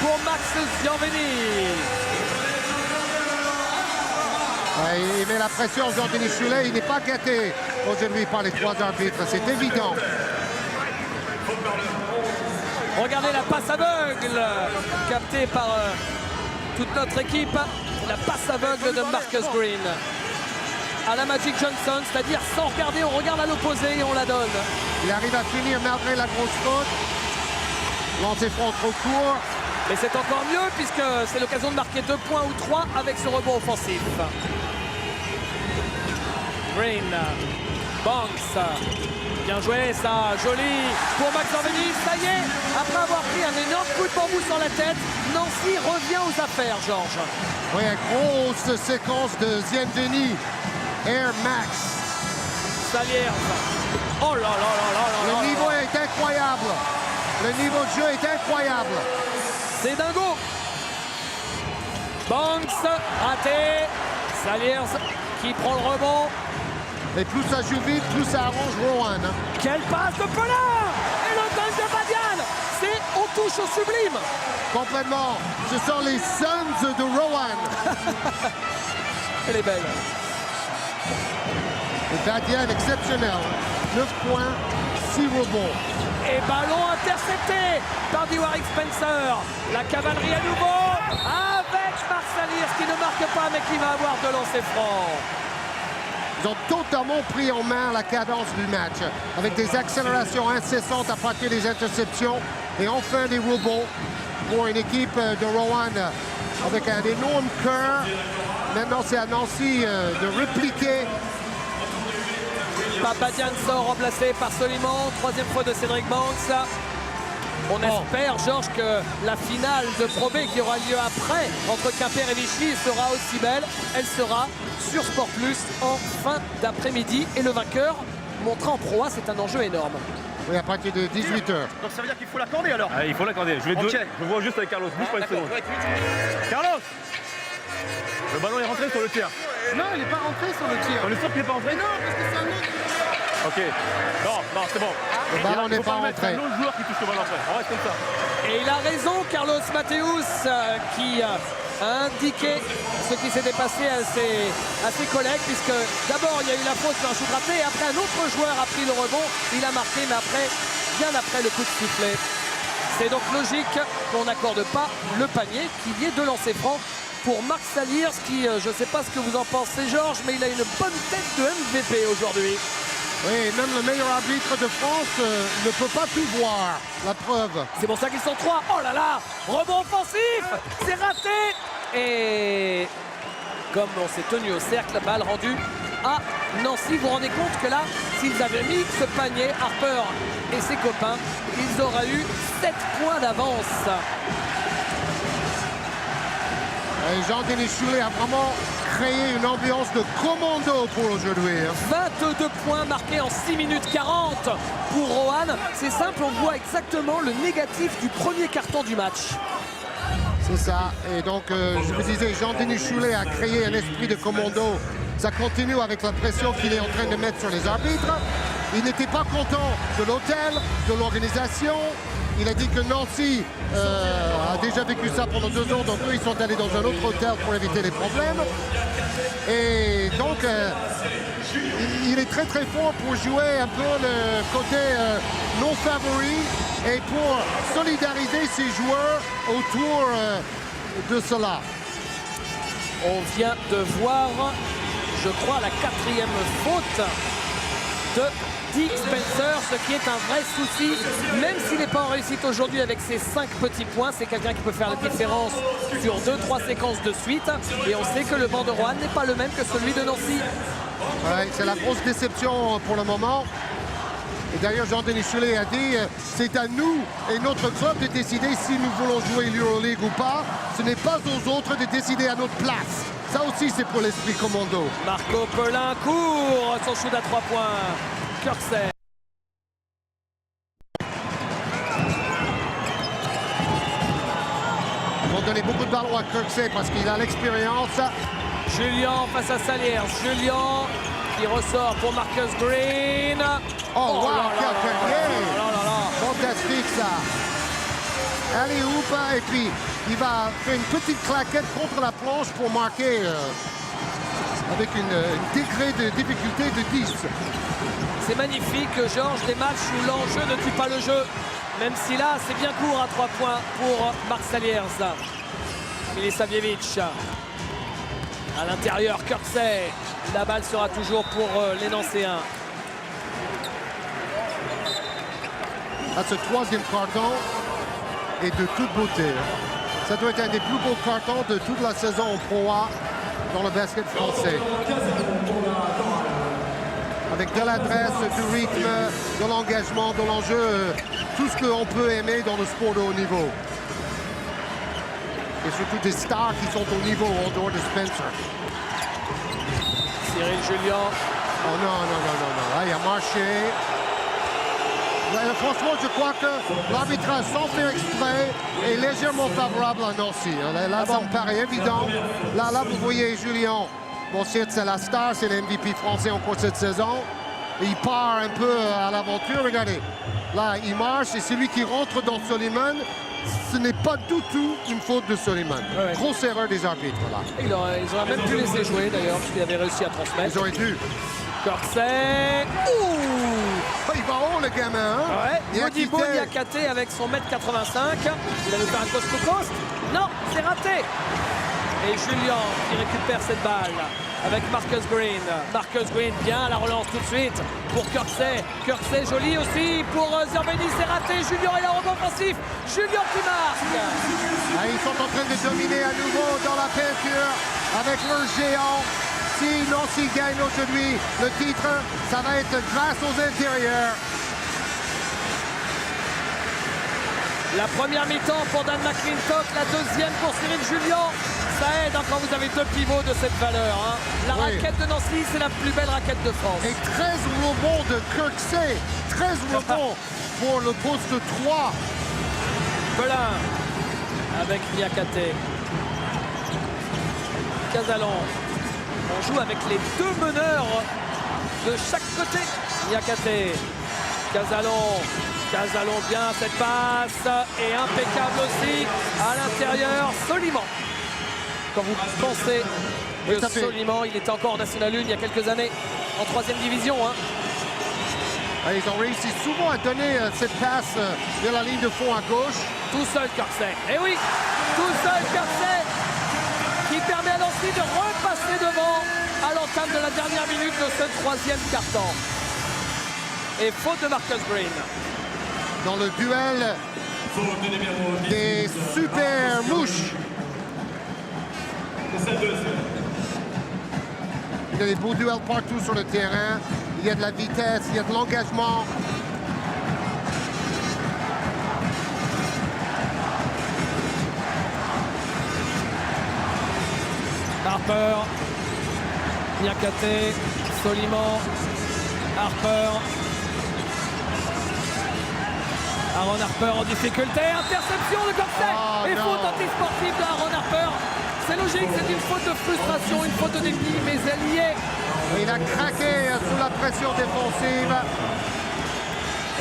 Speaker 1: pour Max Gianveni.
Speaker 2: Ouais, il met la pression sur Jean-Denis Choulet. Il n'est pas gâté aujourd'hui par les 3 arbitres, c'est évident.
Speaker 1: Regardez la passe aveugle captée par toute notre équipe. La passe aveugle de Marcus Green à la Magic Johnson, c'est-à-dire sans regarder, on regarde à l'opposé et on la donne.
Speaker 2: Il arrive à finir malgré la grosse faute. Lancer franc trop court.
Speaker 1: Mais c'est encore mieux puisque c'est l'occasion de marquer 2 points ou 3 avec ce rebond offensif. Green, Banks, bien joué ça, joli pour Max Orvenis, ça y est, après avoir pris un énorme coup de bambou sur la tête, Nancy revient aux affaires, Georges.
Speaker 2: Oui, grosse séquence de Ziendeni, Air Max.
Speaker 1: Saliers, oh là là là là là.
Speaker 2: Le niveau est incroyable. Le niveau de jeu est incroyable.
Speaker 1: C'est dingo. Banks, raté, Saliers qui prend le rebond.
Speaker 2: Et plus ça joue vite, plus ça arrange Rowan.
Speaker 1: Quelle passe de Pelin! Et le dunk de Badian! C'est on touche au sublime!
Speaker 2: Complètement. Ce sont les Suns de Rowan.
Speaker 1: Elle est belle.
Speaker 2: Et Badian exceptionnel. 9 points, 6 rebonds.
Speaker 1: Et ballon intercepté par Warwick Spencer. La cavalerie à nouveau avec Marc Saliers qui ne marque pas mais qui va avoir de lancers francs.
Speaker 2: Ils ont totalement pris en main la cadence du match, avec des accélérations incessantes à partir des interceptions et enfin des rebonds pour une équipe de Rowan avec un énorme cœur. Maintenant, c'est à Nancy de répliquer.
Speaker 1: Badian sort remplacé par Soliman, 3e fois de Cédric Banks. On espère, Georges, que la finale de Pro B qui aura lieu après, entre Quimper et Vichy, sera aussi belle. Elle sera sur Sport Plus en fin d'après-midi. Et le vainqueur montrera en Pro A, c'est un enjeu énorme.
Speaker 2: Oui, à partir de 18h.
Speaker 5: Donc ça veut dire qu'il faut l'accorder alors.
Speaker 3: Ah, il faut l'accorder. Je vois juste avec Carlos. Bouge pas une seconde. Carlos! Le ballon est rentré sur le tir.
Speaker 2: Non, il n'est pas rentré sur le tir.
Speaker 3: On est sûr qu'il n'est pas rentré?
Speaker 2: Non, parce que c'est un autre.
Speaker 3: Ok. Non, c'est bon.
Speaker 2: Le ballon n'est pas rentré.
Speaker 3: C'est un autre joueur qui touche le ballon après. On reste comme ça.
Speaker 1: Et il a raison, Carlos Mateus, qui a indiqué ce qui s'était passé à ses collègues, puisque d'abord il y a eu la faute sur un shoot raté, et après un autre joueur a pris le rebond, il a marqué, mais après, bien après le coup de sifflet. C'est donc logique qu'on n'accorde pas le panier, qu'il y ait 2 lancers francs pour Marc Saliers, qui, je ne sais pas ce que vous en pensez, Georges, mais il a une bonne tête de MVP aujourd'hui.
Speaker 2: Oui, même le meilleur arbitre de France ne peut pas tout voir. La preuve.
Speaker 1: C'est pour ça qu'ils sont 3. Oh là là, rebond offensif, c'est raté. Et comme on s'est tenu au cercle, balle rendue à Nancy. Vous vous rendez compte que là, s'ils avaient mis ce panier, Harper et ses copains, ils auraient eu 7 points d'avance.
Speaker 2: Jean-Denis Choulet a vraiment créé une ambiance de commando pour aujourd'hui.
Speaker 1: 22 points marqués en 6 minutes 40 pour Rohan. C'est simple, on voit exactement le négatif du premier carton du match.
Speaker 2: C'est ça. Et donc, je vous disais, Jean-Denis Choulet a créé un esprit de commando. Ça continue avec la pression qu'il est en train de mettre sur les arbitres. Il n'était pas content de l'hôtel, de l'organisation. Il a dit que Nancy a déjà vécu ça pendant 2 ans, donc eux, ils sont allés dans un autre hôtel pour éviter les problèmes. Et donc, il est très très fort pour jouer un peu le côté non favori et pour solidariser ses joueurs autour de cela.
Speaker 1: On vient de voir, je crois, la 4e faute de Dick Spencer, ce qui est un vrai souci, même s'il n'est pas en réussite aujourd'hui avec ses 5 petits points. C'est quelqu'un qui peut faire la différence sur 2-3 séquences de suite. Et on sait que le banc de Rohan n'est pas le même que celui de Nancy.
Speaker 2: Ouais, c'est la grosse déception pour le moment. Et d'ailleurs, Jean-Denis Choulet a dit c'est à nous et notre club de décider si nous voulons jouer l'Euroleague ou pas. Ce n'est pas aux autres de décider à notre place. Ça aussi, c'est pour l'esprit commando.
Speaker 1: Marco Pelin court son shoot à 3 points. Kirksey.
Speaker 2: Ils vont donner beaucoup de ballons à Kirksey parce qu'il a l'expérience.
Speaker 1: Julien face à Saliers. Julien qui ressort pour Marcus Green.
Speaker 2: Oh, wow, quel panier!
Speaker 1: là.
Speaker 2: Fantastique, ça. Allez, oupa, et puis il va faire une petite claquette contre la planche pour marquer avec une degré de difficulté de 10.
Speaker 1: C'est magnifique, Georges, des matchs où l'enjeu ne tue pas le jeu. Même si là, c'est bien court à 3 points pour Marc Saliers. Milisavljevic. À l'intérieur, Kirksey. La balle sera toujours pour les Nancéens.
Speaker 2: Ce troisième carton est de toute beauté. Ça doit être un des plus beaux cartons de toute la saison en Pro A dans le basket français. Avec de l'adresse, du rythme, de l'engagement, de l'enjeu, tout ce qu'on peut aimer dans le sport de haut niveau. Et surtout des stars qui sont au niveau en dehors de Spencer.
Speaker 1: Cyril Julien.
Speaker 2: Oh non. Là, il a marché. Franchement, je crois que l'arbitrage, sans faire exprès, est légèrement favorable à Nancy. Là, ça me paraît évident. Là, vous voyez Julien. Bon, c'est la star, c'est le MVP français en cours de cette saison. Et il part un peu à l'aventure. Regardez, là, il marche et celui qui rentre dans Soliman, ce n'est pas du tout une faute de Soliman.
Speaker 1: Ouais.
Speaker 2: Grosse erreur des arbitres, là.
Speaker 1: Ils auraient même pu laisser jouer, d'ailleurs, puisqu'il avait réussi à transmettre.
Speaker 2: Ils auraient dû.
Speaker 1: Kirksey.
Speaker 2: Oh, il va haut, le gamin. Hein?
Speaker 1: Ouais, Modibo Niakate avec son 1m85. Il allait faire un coast-to-coast. Non, c'est raté. Et Julien qui récupère cette balle avec Marcus Green. Marcus Green vient à la relance tout de suite pour Kirksey. Kirksey joli aussi pour Zerbeni, c'est raté. Julien et la rebond offensif. Julien qui marque.
Speaker 2: Ils sont en train de dominer à nouveau dans la peinture avec leur géant. Si Nancy gagne aujourd'hui le titre, ça va être grâce aux intérieurs.
Speaker 1: La première mi-temps pour Dan McClintock, la deuxième pour Cyril Julien. Ça aide quand vous avez deux pivots de cette valeur. Hein. La raquette de Nancy, c'est la plus belle raquette de France.
Speaker 2: Et 13 rebonds de Kirksey. 13 rebonds pour le poste 3.
Speaker 1: Pelin avec Niakate. Casalon. On joue avec les deux meneurs de chaque côté. Niakate. Casalon bien cette passe. Et impeccable aussi à l'intérieur. Soliman. Quand vous pensez que Soliman, il était encore en National 1 il y a quelques années, en 3e division. Hein.
Speaker 2: Ils ont réussi souvent à donner cette passe de la ligne de fond à gauche.
Speaker 1: Tout seul Kirksey. Et oui, tout seul Kirksey qui permet à Nancy de repasser devant à l'entame de la dernière minute de ce 3e quart-temps. Et faute de Marcus Green.
Speaker 2: Dans le duel des super mouches. Il y a des beaux duels partout sur le terrain. Il y a de la vitesse, il y a de l'engagement.
Speaker 1: Harper, Niakate, Soliman, Harper. Aaron Harper en difficulté, interception de Kirksey et faute antisportive de Aaron Harper. C'est logique, c'est une faute de frustration, une faute de dépit, mais elle y est.
Speaker 2: Il a craqué sous la pression défensive.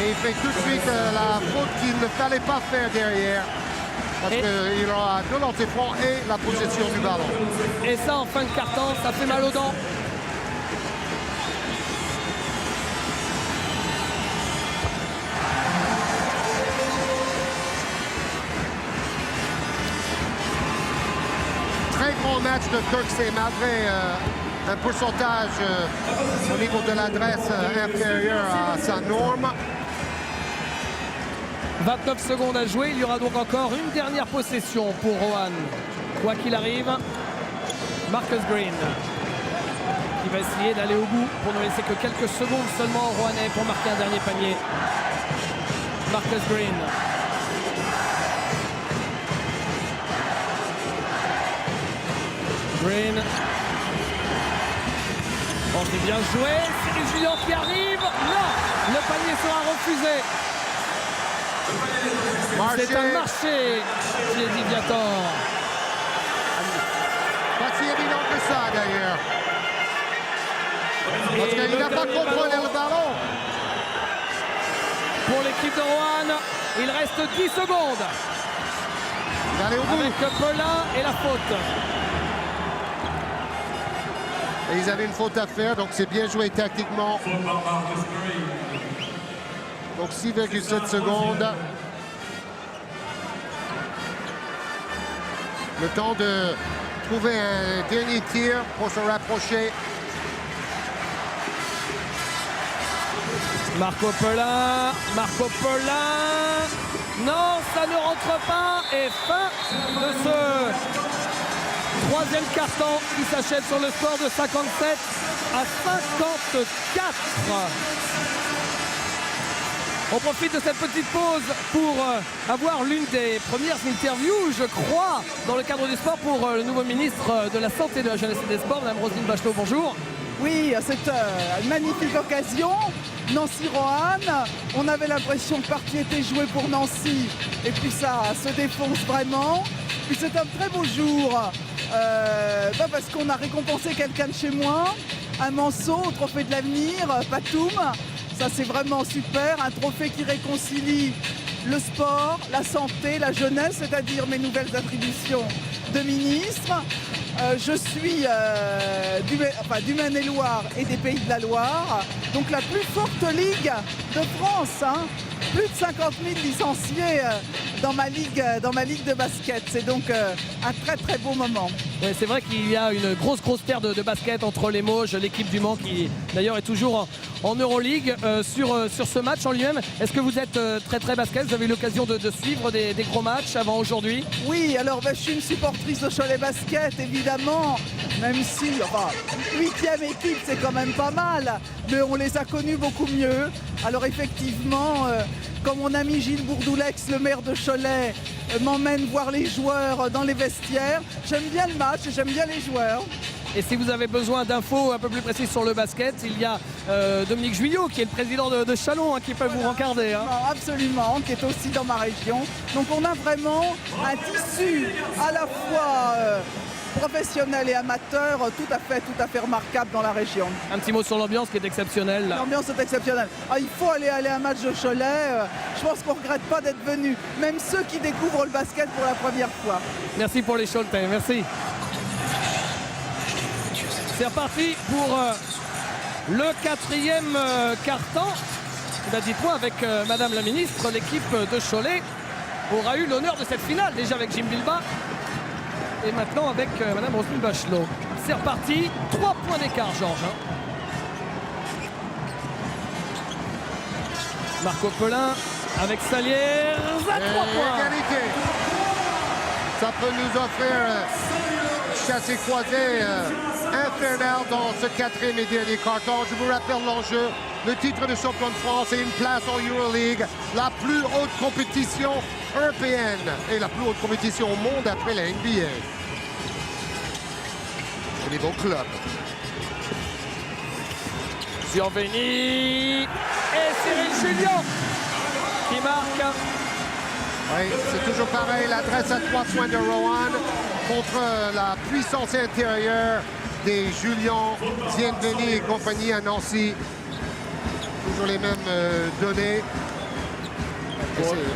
Speaker 2: Et il fait tout de suite la faute qu'il ne fallait pas faire derrière. Parce qu'il aura deux lancers francs et la possession du ballon.
Speaker 1: Et ça, en fin de quart-temps, ça fait mal aux dents.
Speaker 2: Très grand match de Kirksey, malgré un pourcentage au niveau de l'adresse inférieur à sa norme.
Speaker 1: 29 secondes à jouer, il y aura donc encore une dernière possession pour Rohan. Quoi qu'il arrive, Marcus Green qui va essayer d'aller au bout pour ne laisser que quelques secondes seulement au Rouennais pour marquer un dernier panier. Marcus Green. Green. Oh, c'est bien joué. Cyril Julien qui arrive. Non, le panier sera refusé. C'est un marché, Thierry Viator.
Speaker 2: Pas si évident que ça, d'ailleurs. Parce qu'il n'a pas contrôlé le ballon.
Speaker 1: Pour l'équipe de Rohan, il reste 10 secondes.
Speaker 2: Allez au bout.
Speaker 1: Avec Pelin et la faute.
Speaker 2: Et ils avaient une faute à faire, donc c'est bien joué tactiquement. Donc 6,7 secondes. Le temps de trouver un dernier tir pour se rapprocher.
Speaker 1: Marco Pelin. Non, ça ne rentre pas. Et fin de ce troisième carton qui s'achève sur le score de 57 à 54. On profite de cette petite pause pour avoir l'une des premières interviews, je crois, dans le cadre du sport pour le nouveau ministre de la Santé, de la Jeunesse et des Sports, Mme Roselyne Bachelot. Bonjour.
Speaker 6: Oui, c'est une magnifique occasion. Nancy-Roanne, on avait l'impression que partie était jouée pour Nancy. Et puis ça se défonce vraiment. Puis c'est un très beau jour. Parce qu'on a récompensé quelqu'un de chez moi. Un Manceau au trophée de l'avenir, Patoum. Ça c'est vraiment super. Un trophée qui réconcilie le sport, la santé, la jeunesse, c'est-à-dire mes nouvelles attributions de ministre. Je suis du Maine-et-Loire et des Pays de la Loire, donc la plus forte ligue de France. Hein. Plus de 50 000 licenciés dans ma ligue de basket. C'est donc un très très beau moment.
Speaker 1: Ouais, c'est vrai qu'il y a une grosse terre de basket entre les Mauges, l'équipe du Mans qui d'ailleurs est toujours en Euroleague. Sur ce match en lui-même, est-ce que vous êtes très basket? Vous avez eu l'occasion de suivre des gros matchs avant aujourd'hui?
Speaker 6: Oui, alors je suis une supportrice de Cholet Basket évidemment, même si 8e équipe c'est quand même pas mal, mais on les a connus beaucoup mieux. Alors effectivement, comme mon ami Gilles Bourdoulex, le maire de Cholet, m'emmène voir les joueurs dans les vestiaires, j'aime bien le match et j'aime bien les joueurs.
Speaker 1: Et si vous avez besoin d'infos un peu plus précises sur le basket, il y a Dominique Juillot qui est le président de Châlons qui peut vous rencarder. Hein.
Speaker 6: Absolument, qui est aussi dans ma région. Donc on a vraiment un tissu à la fois professionnel et amateur tout à fait remarquable dans la région.
Speaker 1: Un petit mot sur l'ambiance qui est exceptionnelle.
Speaker 6: L'ambiance est exceptionnelle. Il faut aller à un match de Cholet. Je pense qu'on ne regrette pas d'être venu, même ceux qui découvrent le basket pour la première fois.
Speaker 1: Merci pour les Choletais, merci. C'est reparti pour le 4e carton. Dites-moi, avec Madame la Ministre, l'équipe de Cholet aura eu l'honneur de cette finale, déjà avec Jim Bilbao et maintenant avec Madame Roselyne Bachelot. C'est reparti, 3 points d'écart, Georges. Marco Pelin avec Saliers à 3 points.
Speaker 2: Égalité. Ça peut nous offrir chassé-croisé infernal dans ce 4e et dernier carton. Je vous rappelle l'enjeu, le titre de champion de France et une place en Euroleague, la plus haute compétition européenne et la plus haute compétition au monde après la NBA. Au niveau club.
Speaker 1: Giovanni et Cyril Julien qui marque.
Speaker 2: Oui, c'est toujours pareil, l'adresse à 3 points de Roanne contre la puissance intérieure des Julien, Zienveni et compagnie à Nancy. Toujours les mêmes données.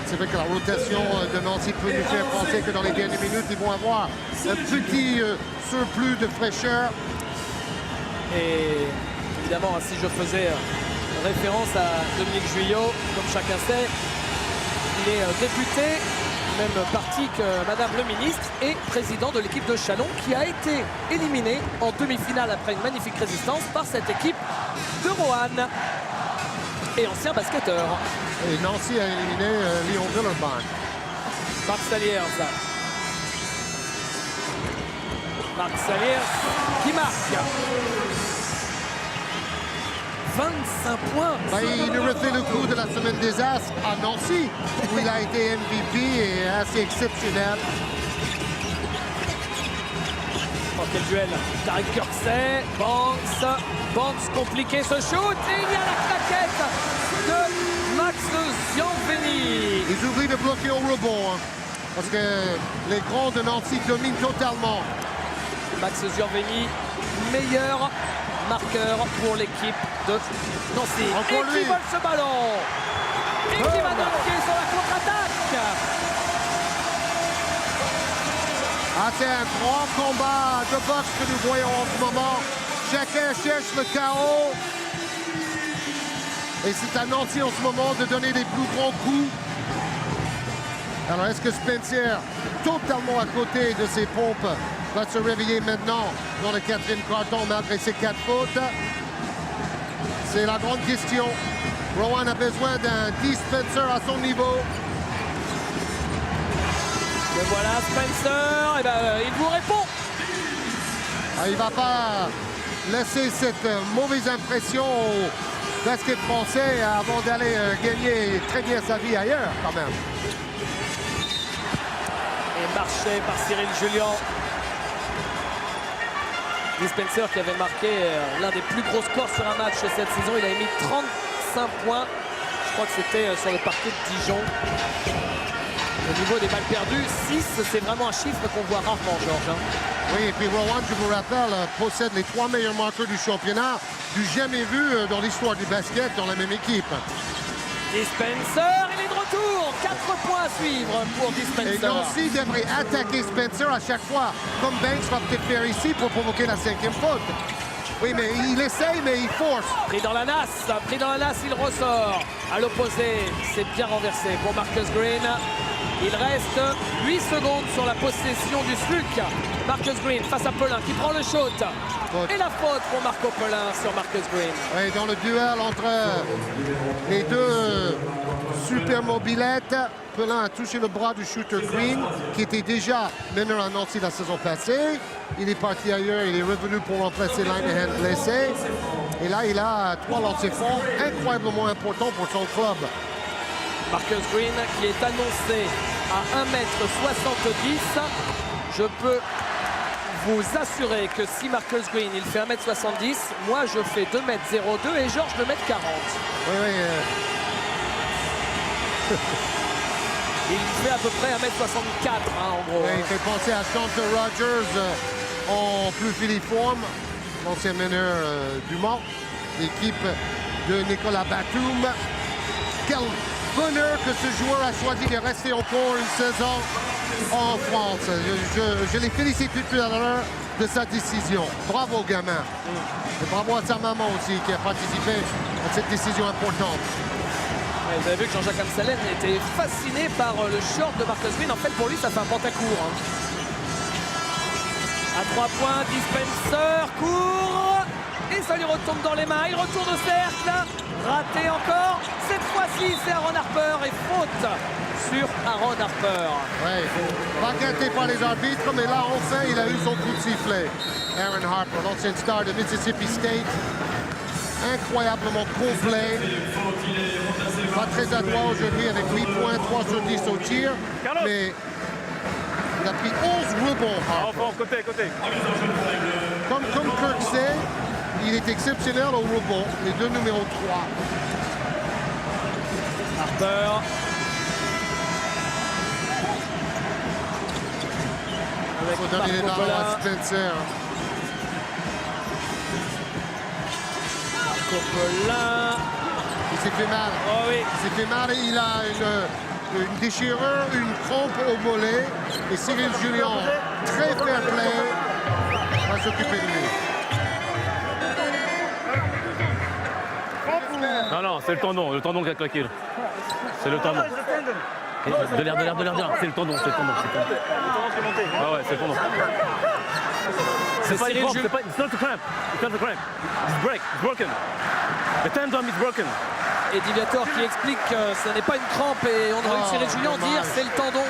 Speaker 2: C'est vrai que la rotation de Nancy peut nous faire penser que dans les dernières minutes, ils vont avoir un petit surplus de fraîcheur.
Speaker 1: Et évidemment, si je faisais référence à Dominique Juillot, comme chacun sait, il est député, même parti que Madame le ministre, et président de l'équipe de Châlons qui a été éliminé en demi-finale après une magnifique résistance par cette équipe de Roanne. Et ancien basketteur.
Speaker 2: Et Nancy a éliminé Léon Villeurbanne.
Speaker 1: Marc Saliers. Marc Saliers qui marque. 25 points.
Speaker 2: Il nous refait le coup de la semaine des As à Nancy, où il a été MVP et assez exceptionnel.
Speaker 1: Oh, quel duel. Tariq Kirksey, Banks compliqué ce shoot. Et il y a la claquette de Max Zienveni.
Speaker 2: Ils oublient de bloquer au rebond, parce que les grands de Nancy dominent totalement.
Speaker 1: Max Zienveni, meilleur marqueur pour l'équipe de Nancy.
Speaker 2: Encore
Speaker 1: et
Speaker 2: lui.
Speaker 1: qui vole ce ballon. Et qui va dunker sur la contre-attaque.
Speaker 2: C'est un grand combat de boxe que nous voyons en ce moment. Chacun cherche le chaos. Et c'est à Nancy en ce moment de donner les plus grands coups. Alors, est-ce que Spencer, totalement à côté de ses pompes, va se réveiller maintenant dans le 4e carton malgré ses 4 fautes? C'est la grande question. Rowan a besoin d'un Dee Spencer à son niveau.
Speaker 1: Et voilà Spencer, et il vous répond.
Speaker 2: Il ne va pas laisser cette mauvaise impression au basket français avant d'aller gagner très bien sa vie ailleurs quand même.
Speaker 1: Et marché par Cyril Julien. Dee Spencer qui avait marqué l'un des plus gros scores sur un match cette saison. Il avait mis 35 points. Je crois que c'était sur le parquet de Dijon. Au niveau des balles perdues, 6, c'est vraiment un chiffre qu'on voit rarement, Georges.
Speaker 2: Oui, et puis Rowan, je vous rappelle, possède les 3 meilleurs marqueurs du championnat, du jamais vu dans l'histoire du basket dans la même équipe.
Speaker 1: Dee Spencer, il est de retour. 4 points à suivre pour Dee
Speaker 2: Et
Speaker 1: Spencer.
Speaker 2: Nancy devrait attaquer Spencer à chaque fois, comme Banks va peut-être faire ici pour provoquer la 5e faute. Oui, mais il essaye, mais il force.
Speaker 1: Pris dans la nasse, il ressort. À l'opposé, c'est bien renversé pour Marcus Green. Il reste 8 secondes sur la possession du SLUC. Marcus Green face à Pelin qui prend le shoot. Et la faute pour Marco Pelin sur Marcus Green.
Speaker 2: Oui, dans le duel entre les deux super mobilettes, Pelin a touché le bras du shooter Green, qui était déjà meneur à Nancy la saison passée. Il est parti ailleurs, il est revenu pour remplacer Linehan blessé. Et là, il a 3 lancers francs incroyablement importants pour son club.
Speaker 1: Marcus Green qui est annoncé à 1m70. Je peux vous assurer que si Marcus Green il fait 1m70, moi je fais 2m02 et Georges 2m40.
Speaker 2: Oui, oui.
Speaker 1: Il fait à peu près 1m64 en gros.
Speaker 2: Oui, il fait penser à Shanta Rogers en plus filiforme, l'ancien meneur du Mans, l'équipe de Nicolas Batum. Quel bonheur que ce joueur a choisi de rester encore une saison en France. Je les félicite tout à l'heure de sa décision. Bravo, gamin. Et bravo à sa maman aussi qui a participé à cette décision importante.
Speaker 1: Vous avez vu que Jean-Jacques Amsalen était fasciné par le short de Marcus Green. En fait, pour lui, ça fait un pantacourt. À 3 points, Dee Spencer court. Et ça lui retombe dans les mains. Il retourne au cercle. Raté encore. Cette fois-ci, c'est Aaron Harper. Et faute sur Aaron Harper.
Speaker 2: Oui, pas gâté par les arbitres, mais là, enfin, il a eu son coup de sifflet. Aaron Harper, l'ancien star de Mississippi State. Incroyablement complet. Pas très adroit aujourd'hui avec 8 points, 3 sur 10 au tir. Mais il a pris 11 rebonds.
Speaker 3: Fort, côté.
Speaker 2: Comme Kirk sait, il est exceptionnel au rebond. Les deux numéros 3.
Speaker 1: Harper.
Speaker 2: Il faut donner les ballons à Spencer.
Speaker 1: Pelin.
Speaker 2: Il s'est fait mal.
Speaker 1: Oh oui.
Speaker 2: Il s'est fait mal et il a une déchirure, une crampe au mollet. Et Cyril Julien, très fair play, va s'occuper de lui.
Speaker 3: Non, c'est le tendon qui a claqué. C'est le tendon. De l'air. C'est le tendon. Ah ouais, c'est le tendon. C'est pas une crampe, it's not a cramp. It's not a cramp. It's broken. The tendon is broken.
Speaker 1: Et Diviator qui explique que ce n'est pas une crampe et on aurait eu Cyril Julien dire c'est le tendon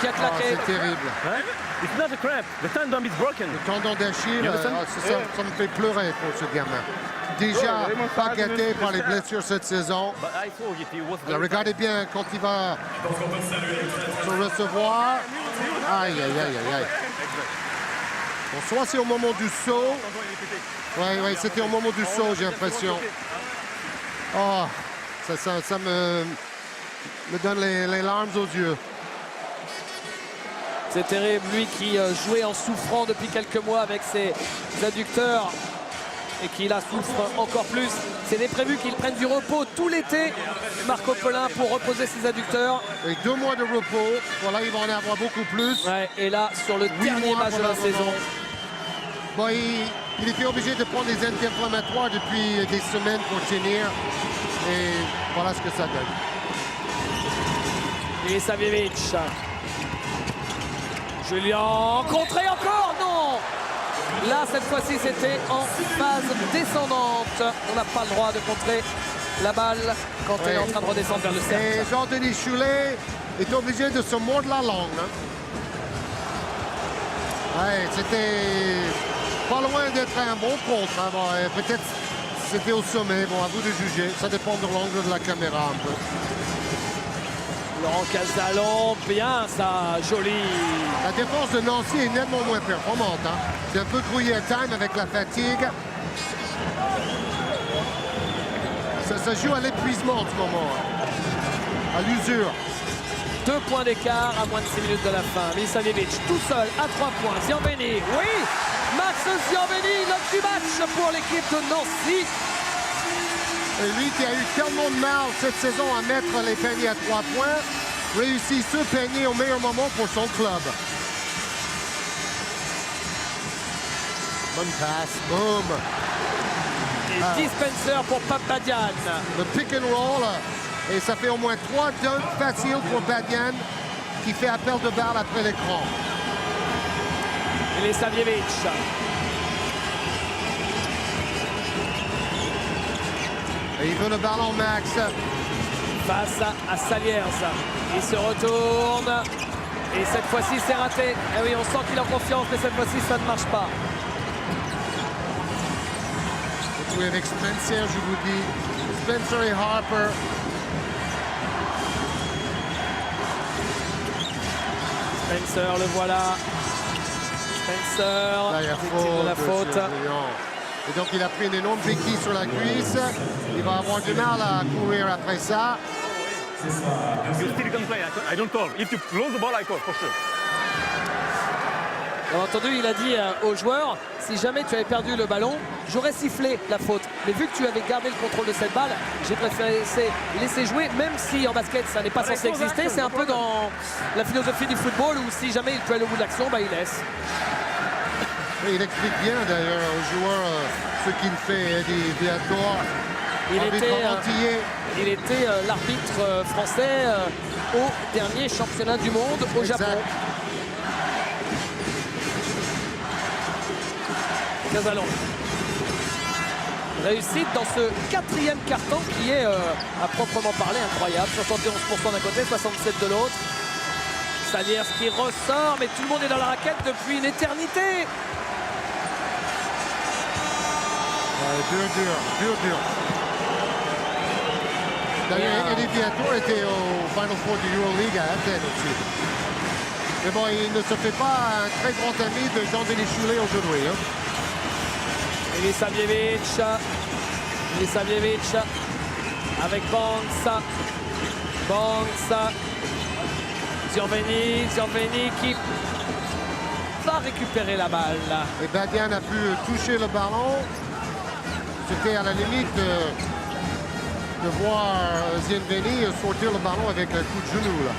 Speaker 1: qui a claqué.
Speaker 2: C'est terrible.
Speaker 3: Hein? It's not a cramp. The tendon is broken.
Speaker 2: Le tendon d'Achille, ça me fait pleurer pour ce gamin. Déjà pas gâté par les blessures cette saison. Alors, regardez bien quand il va se recevoir. Aïe. Bon, soit c'est au moment du saut. Oui, c'était au moment du saut, j'ai l'impression. Oh, ça me donne les larmes aux yeux.
Speaker 1: C'est terrible, lui qui jouait en souffrant depuis quelques mois avec ses adducteurs et qui là souffre encore plus. C'était prévu qu'il prenne du repos tout l'été, Marco Pelin, pour reposer ses adducteurs.
Speaker 2: Et 2 mois de repos, voilà, il va en avoir beaucoup plus.
Speaker 1: Ouais, et là, sur le dernier match de la saison.
Speaker 2: Bon, il était obligé de prendre des anti-inflammatoires depuis des semaines pour tenir. Et voilà ce que ça donne.
Speaker 1: Ilisavljevic. Julien, contré encore, non. Là, cette fois-ci, c'était en phase descendante. On n'a pas le droit de contrer la balle quand elle est en train de redescendre vers le cercle.
Speaker 2: Et Jean-Denis Choulet est obligé de se mordre la langue. Hein. Ouais, c'était pas loin d'être un bon contre. Hein. Bon, peut-être c'était au sommet. Bon, à vous de juger. Ça dépend de l'angle de la caméra un peu.
Speaker 1: Laurent Casalon, bien ça, joli.
Speaker 2: La défense de Nancy est nettement moins performante. Hein. C'est un peu trouillé à time avec la fatigue. Ça joue à l'épuisement en ce moment. Hein. À l'usure.
Speaker 1: 2 points d'écart à moins de 6 minutes de la fin. Ilisavljevic tout seul à 3 points. Zianveni, oui, Max Zianveni, l'homme du match pour l'équipe de Nancy.
Speaker 2: Et lui qui a eu tellement de mal cette saison à mettre les paniers à 3 points, réussit ce panier au meilleur moment pour son club. Bonne passe, boum.
Speaker 1: Et Dispenser pour Badian.
Speaker 2: Le pick and roll, et ça fait au moins 3 dunks faciles pour Badian qui fait appel de balle après l'écran.
Speaker 1: Ilisavljevic.
Speaker 2: Et il veut le ballon, Max.
Speaker 1: Face à Saliers. Il se retourne. Et cette fois-ci, c'est raté. Et oui, on sent qu'il a confiance, mais cette fois-ci, ça ne marche pas.
Speaker 2: Jouer avec Spencer, je vous dis. Spencer et Harper.
Speaker 1: Spencer, le voilà. Spencer,
Speaker 2: Là, il y a
Speaker 1: victime de la faute.
Speaker 2: Et donc, il a pris une énorme béquille sur la cuisse. Il va avoir du mal à courir après ça.
Speaker 3: You still can play. I don't call. If you lose the ball, I call for sure.
Speaker 1: Bien entendu, il a dit aux joueurs, si jamais tu avais perdu le ballon, j'aurais sifflé la faute. Mais vu que tu avais gardé le contrôle de cette balle, j'ai préféré laisser jouer, même si en basket, ça n'est pas censé exister. C'est un peu dans la philosophie du football où si jamais il peut aller au bout de l'action, bah, il laisse.
Speaker 2: Et il explique bien d'ailleurs aux joueurs ce qu'il fait, Eddie Viator.
Speaker 1: Il était l'arbitre français au dernier championnat du monde au Japon. Casalon. Réussite dans ce 4e carton qui est à proprement parler incroyable. 71% d'un côté, 67% de l'autre. Saliers qui ressort, mais tout le monde est dans la raquette depuis une éternité.
Speaker 2: Dur. D'ailleurs, Eddie Viator était au Final Four du Euroleague à Athènes aussi. Mais bon, il ne se fait pas un très grand ami de Jean-Denis Choulet aujourd'hui. Hein.
Speaker 1: Ilisavljevic avec Banks. Zianveni qui va récupérer la balle.
Speaker 2: Et Badian a pu toucher le ballon. C'était à la limite de voir Zianveni sortir le ballon avec un coup de genou. Là.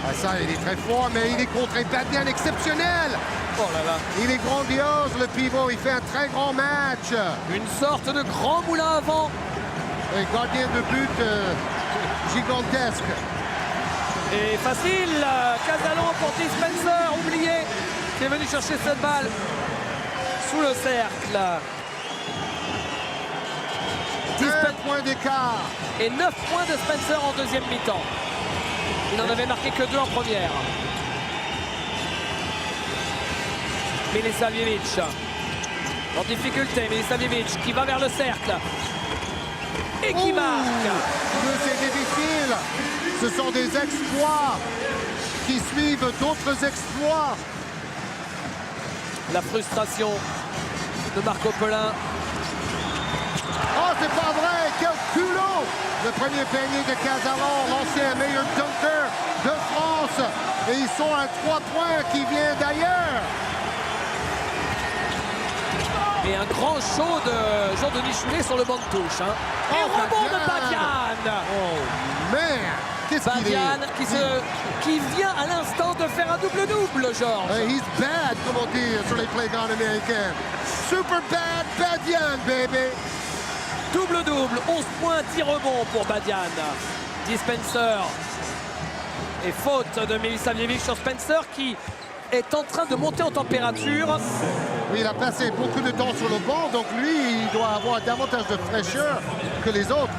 Speaker 2: Ah, ça, il est très fort, mais il est contré. Badian exceptionnel.
Speaker 1: Oh là là.
Speaker 2: Il est grandiose, le pivot. Il fait un très grand match.
Speaker 1: Une sorte de grand moulin à vent.
Speaker 2: Et gardien de but gigantesque.
Speaker 1: Et facile. Casalon pour Dispenser, oublié, qui est venu chercher cette balle sous le cercle.
Speaker 2: 1 point d'écart.
Speaker 1: Et 9 points de Spencer en deuxième mi-temps. Il n'en avait marqué que 2 en première. Ilisavljevic en difficulté. Ilisavljevic qui va vers le cercle et qui marque.
Speaker 2: C'est difficile. Ce sont des exploits qui suivent d'autres exploits.
Speaker 1: La frustration de Marco Pelin.
Speaker 2: Oh, c'est pas vrai. Quel culot. Le premier panier de Casalon, l'ancien meilleur dunker de France. Et ils sont à 3 points qui vient d'ailleurs.
Speaker 1: Et un grand show de Jean-Denis Choulet sur le banc de touche. Hein. Et rebond de Badian.
Speaker 2: Oh, man. Qu'est-ce qu'il est?
Speaker 1: Qui vient à l'instant de faire un double-double, Georges.
Speaker 2: He's bad, comme on dit sur les playgrounds américains. Super bad Badian, baby.
Speaker 1: Double-double, 11 points, 10 rebonds pour Badian. Dispenser. Et faute de Milisavljevic sur Spencer qui est en train de monter en température.
Speaker 2: Oui, il a passé beaucoup de temps sur le banc, donc lui, il doit avoir davantage de fraîcheur que les autres.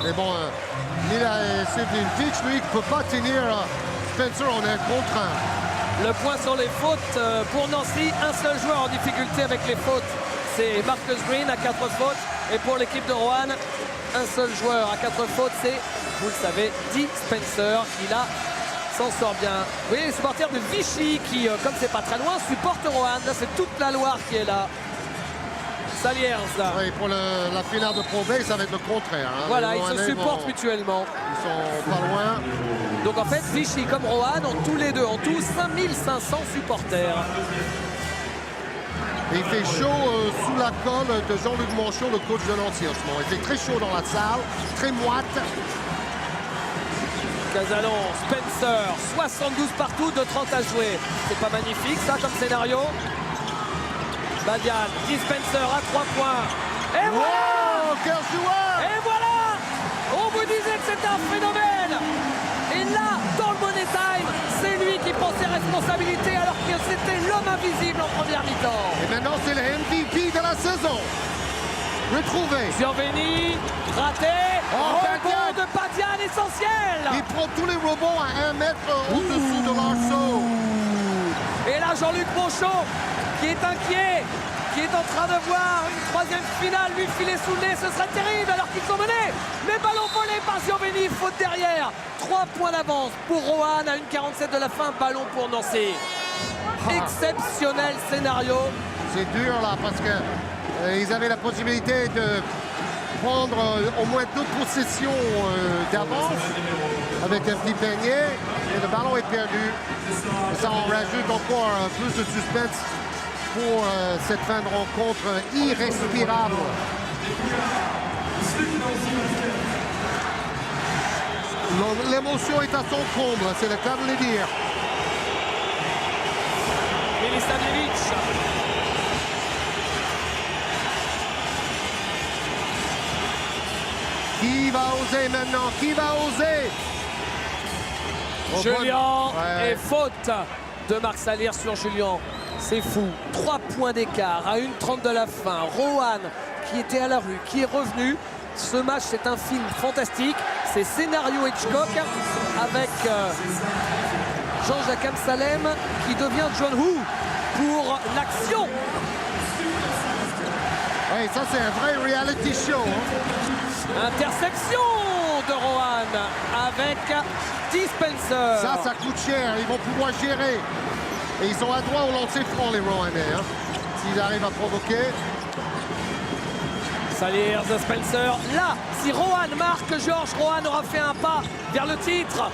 Speaker 2: Mais bon, Milisavljevic, lui, ne peut pas tenir Spencer en un contre un.
Speaker 1: Le point sur les fautes pour Nancy, un seul joueur en difficulté avec les fautes, c'est Marcus Green à 4 fautes. Et pour l'équipe de Roanne, un seul joueur à 4 fautes, c'est, vous le savez, Dee Spencer. Il s'en sort bien. Vous voyez les supporters de Vichy qui, comme c'est pas très loin, supportent Roanne. Là, c'est toute la Loire qui est là. Saliers.
Speaker 2: Oui, pour la finale de Pro B, ça va être le contraire. Hein.
Speaker 1: Voilà, ils se supportent mutuellement.
Speaker 2: Ils sont pas loin.
Speaker 1: Donc en fait, Vichy comme Roanne ont tous les deux, en tout 5500 supporters.
Speaker 2: Et il fait chaud sous la colle de Jean-Luc Monchon, le coach de Nancy en ce moment. Il fait très chaud dans la salle, très moite.
Speaker 1: Casalon, Spencer, 72 partout, de 30 à jouer. C'est pas magnifique ça comme scénario. Badian, Dispenser à 3 points. Et voilà!
Speaker 2: Wow, quel joueur!
Speaker 1: Et voilà! On vous disait que c'était un phénomène. Et là, dans le Money Time, c'est lui qui prend ses responsabilités alors que c'était l'homme invisible en première mi-temps.
Speaker 2: Et maintenant, c'est le MVP de la saison. Retrouvé.
Speaker 1: Gioveni, raté. Rebond de Badian essentiel.
Speaker 2: Il prend tous les rebonds à 1 mètre au-dessous de l'arceau.
Speaker 1: Et là, Jean-Luc Monchon qui est inquiet, qui est en train de voir une troisième finale lui filer sous le nez. Ce serait terrible alors qu'ils sont menés. Mais ballon volé par Gioveni, faute derrière. 3 points d'avance pour Roanne à 1,47 de la fin. Ballon pour Nancy. Exceptionnel scénario.
Speaker 2: C'est dur là parce que ils avaient la possibilité de prendre au moins 2 possessions d'avance avec un petit panier. Et le ballon est perdu. Et ça en rajoute encore plus de suspense pour cette fin de rencontre irrespirable. L'émotion est à son comble, c'est le cas de le dire.
Speaker 1: Milisavljevic.
Speaker 2: Qui va oser maintenant? Qui va oser?
Speaker 1: Julien
Speaker 2: Ouais.
Speaker 1: et faute de Marc Saliers sur Julien. C'est fou. 3 points d'écart à 1,30 de la fin. Roanne qui était à la rue, qui est revenu. Ce match, c'est un film fantastique. C'est scénario Hitchcock avec Jean-Jacques Amsalem qui devient John Woo pour l'action.
Speaker 2: Oui, ça c'est un vrai reality show. Hein.
Speaker 1: Intersection de Roanne avec Dispenser.
Speaker 2: Ça coûte cher. Ils vont pouvoir gérer. Et ils ont un droit au lancer franc, les Roannais. Hein. S'ils arrivent à provoquer.
Speaker 1: Saliers de Spencer. Là, si Roanne marque, Georges Roanne aura fait un pas vers le titre.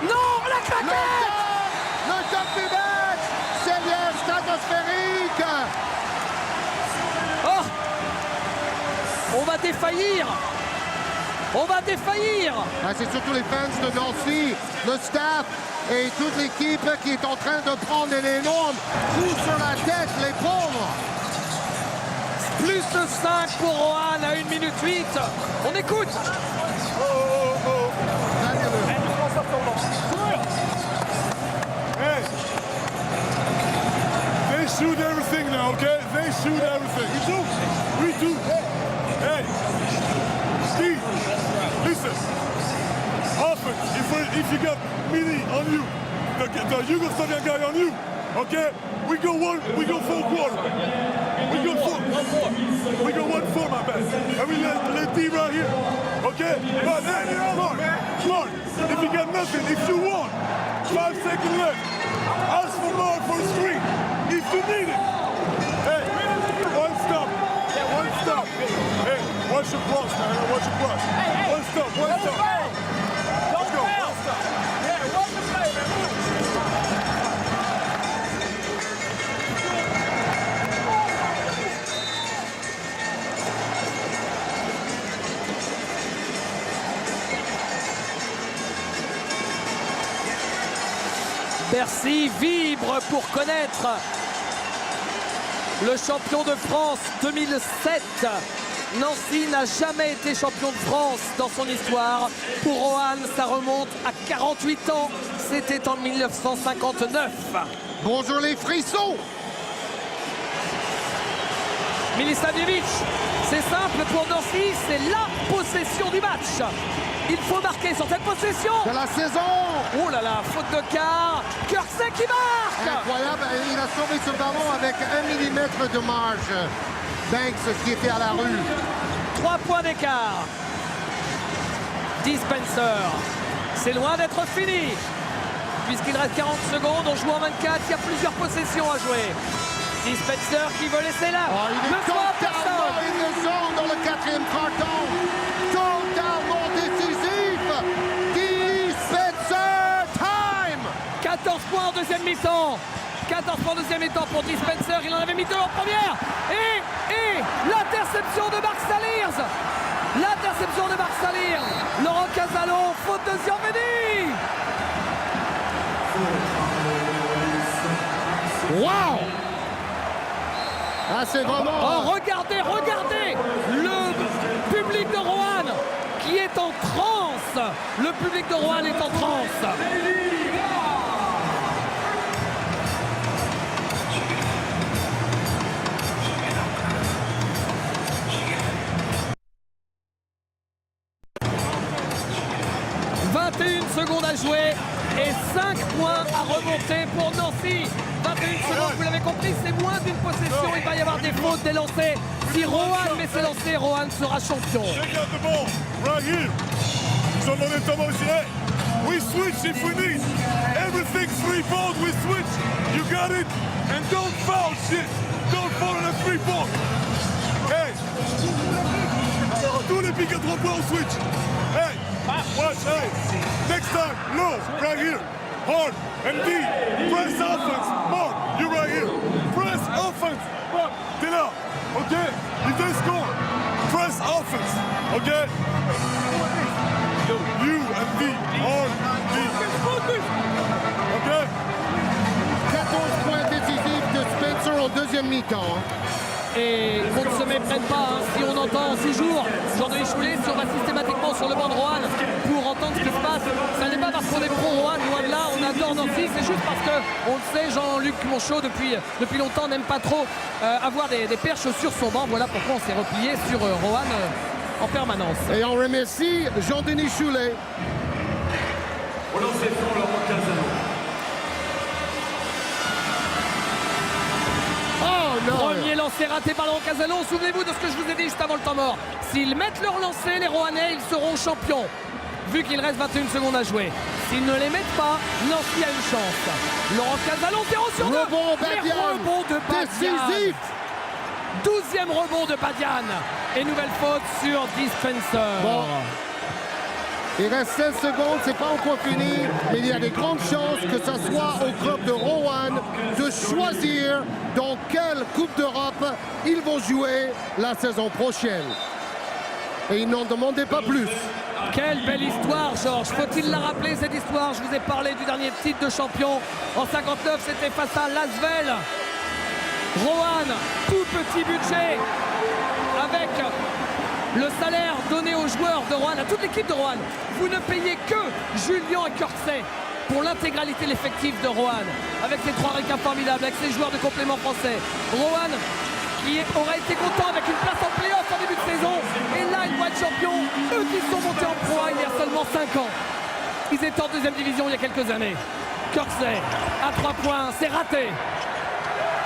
Speaker 1: Non, la claquette!
Speaker 2: Le top du match! Saliers stratosphérique!
Speaker 1: Oh! On va défaillir! On va défaillir!
Speaker 2: Ah, c'est surtout les fans de Nancy, le staff et toute l'équipe qui est en train de prendre un énorme coup sur la tête, les pauvres!
Speaker 1: Plus 5 pour Roanne à 1 minute 8. On écoute!
Speaker 4: Hey! They shoot everything now, okay? They shoot everything. We do. We do. Hey! Steve, listen. Often, if you got Mini on you, the Yugoslavian guy on you, okay? We go full quarter. We go 1-4, my bad. And we let D right here. Okay? But hey, Mark, if you got nothing, if you want, 5 seconds left. Ask for Mark for a screen. If you need it. Hey, one stop. One stop. Hey, watch your cross, man. Watch your cross. One stop. Let's go. One stop. Yeah, watch the play, man.
Speaker 1: Bercy vibre pour connaître le champion de France 2007. Nancy n'a jamais été champion de France dans son histoire. Pour Rohan, ça remonte à 48 ans. C'était en 1959.
Speaker 2: Bonjour les frissons.
Speaker 1: Milisavljevic, c'est simple pour Nancy, c'est la possession du match. Il faut marquer sur cette possession.
Speaker 2: De la saison.
Speaker 1: Oh là là, faute de quart. Kurtzek qui marque.
Speaker 2: Incroyable, il a sauvé ce ballon avec 1 millimètre de marge. Banks qui était à la rue.
Speaker 1: 3 points d'écart. Dispenser. C'est loin d'être fini. Puisqu'il reste 40 secondes, on joue en 24, il y a plusieurs possessions à jouer. Dispenser qui veut laisser là.
Speaker 2: Oh, il est totalement in the zone dans le 4e carton. Totalement décisif. Dispenser time.
Speaker 1: 14 points en deuxième mi-temps. 14 points en deuxième mi-temps pour Dispenser. Il en avait mis 2 en première. Et l'interception de Marc Saliers. L'interception de Marc Saliers. Laurent Casalo, faute de Zianveni.
Speaker 2: Wow. Ah, c'est vraiment...
Speaker 1: Oh, regardez, regardez le public de Rohan qui est en transe. Le public de Rohan est en transe. Secondes à jouer et 5 points à remonter pour Nancy. 21 secondes, vous l'avez compris, c'est moins d'une possession. Il va y avoir des fautes, des lancers. Si Rohan met ses lancers, Rohan sera champion.
Speaker 4: Check out the ball, right here. Ils ont demandé Thomas aussi. Hey, we switch if we need. Everything 3 balls, we switch. You got it? And don't foul shit. Don't foul on a 3 ball. Hey. Tous les pics à 3 points, on switch. Hey, watch, hey. Next time, low, right here. Hard, and deep. Press offense. Mark, you right here. Press offense. Mark, t'es là. OK? If they score, press offense. OK? You and deep. Hard, deep. OK?
Speaker 2: 14 points décisifs de Spencer en deuxième mi-temps.
Speaker 1: Et qu'on ne se méprenne pas, hein. Si on entend 6 jours Jean-Denis Choulet, si on va systématiquement sur le banc de Rohan pour entendre ce qui se passe, ça n'est pas parce qu'on est pro-Rohan, loin de là, on adore Nancy, c'est juste parce que, on le sait, Jean-Luc Monchot depuis longtemps n'aime pas trop avoir des perches sur son banc. Voilà pourquoi on s'est replié sur Rohan en permanence.
Speaker 2: Et on remercie Jean-Denis Choulet.
Speaker 3: Au lancer franc, Laurent Casalo.
Speaker 1: Premier lancé raté par Laurent Casalo. Souvenez-vous de ce que je vous ai dit juste avant le temps mort. S'ils mettent leur lancé, les Rohanais, ils seront champions. Vu qu'il reste 21 secondes à jouer. S'ils ne les mettent pas, Nancy a une chance. Laurent Casalo, 0 sur 2. Rebond de Badian.
Speaker 2: Décisif.
Speaker 1: 12e rebond de Badian. Et nouvelle faute sur Dispenser.
Speaker 2: Bon. Il reste 16 secondes, c'est pas encore fini, mais il y a des grandes chances que ce soit au club de Rohan de choisir dans quelle Coupe d'Europe ils vont jouer la saison prochaine. Et ils n'en demandaient pas plus.
Speaker 1: Quelle belle histoire, Georges. Faut-il la rappeler, cette histoire? Je vous ai parlé du dernier titre de champion. En 59, c'était face à Lasvel. Rohan, tout petit budget, avec le salaire donné aux joueurs de Rohan, à toute l'équipe de Rohan. Vous ne payez que Julien et Kurtzek pour l'intégralité de l'effectif de Rohan, avec ses 3 requins formidables, avec ses joueurs de complément français. Rohan qui aurait été content avec une place en play-off en début de saison. Et là, ils vont être champions. Eux qui sont montés en Pro A il y a seulement 5 ans. Ils étaient en 2e division il y a quelques années. Kurtzek à 3 points, c'est raté.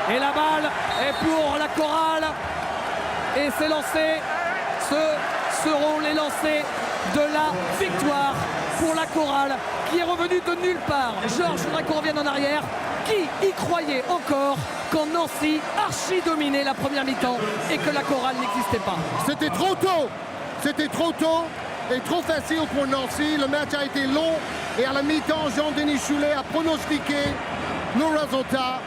Speaker 1: Et la balle est pour la chorale. Et c'est lancé. Ce seront les lancers de la victoire pour la chorale qui est revenue de nulle part. Georges, je voudrais qu'on revienne en arrière. Qui y croyait encore quand Nancy archi-dominait la première mi-temps et que la chorale n'existait pas?
Speaker 2: C'était trop tôt. C'était trop tôt et trop facile pour Nancy. Le match a été long et à la mi-temps, Jean-Denis Choulet a pronostiqué le résultat.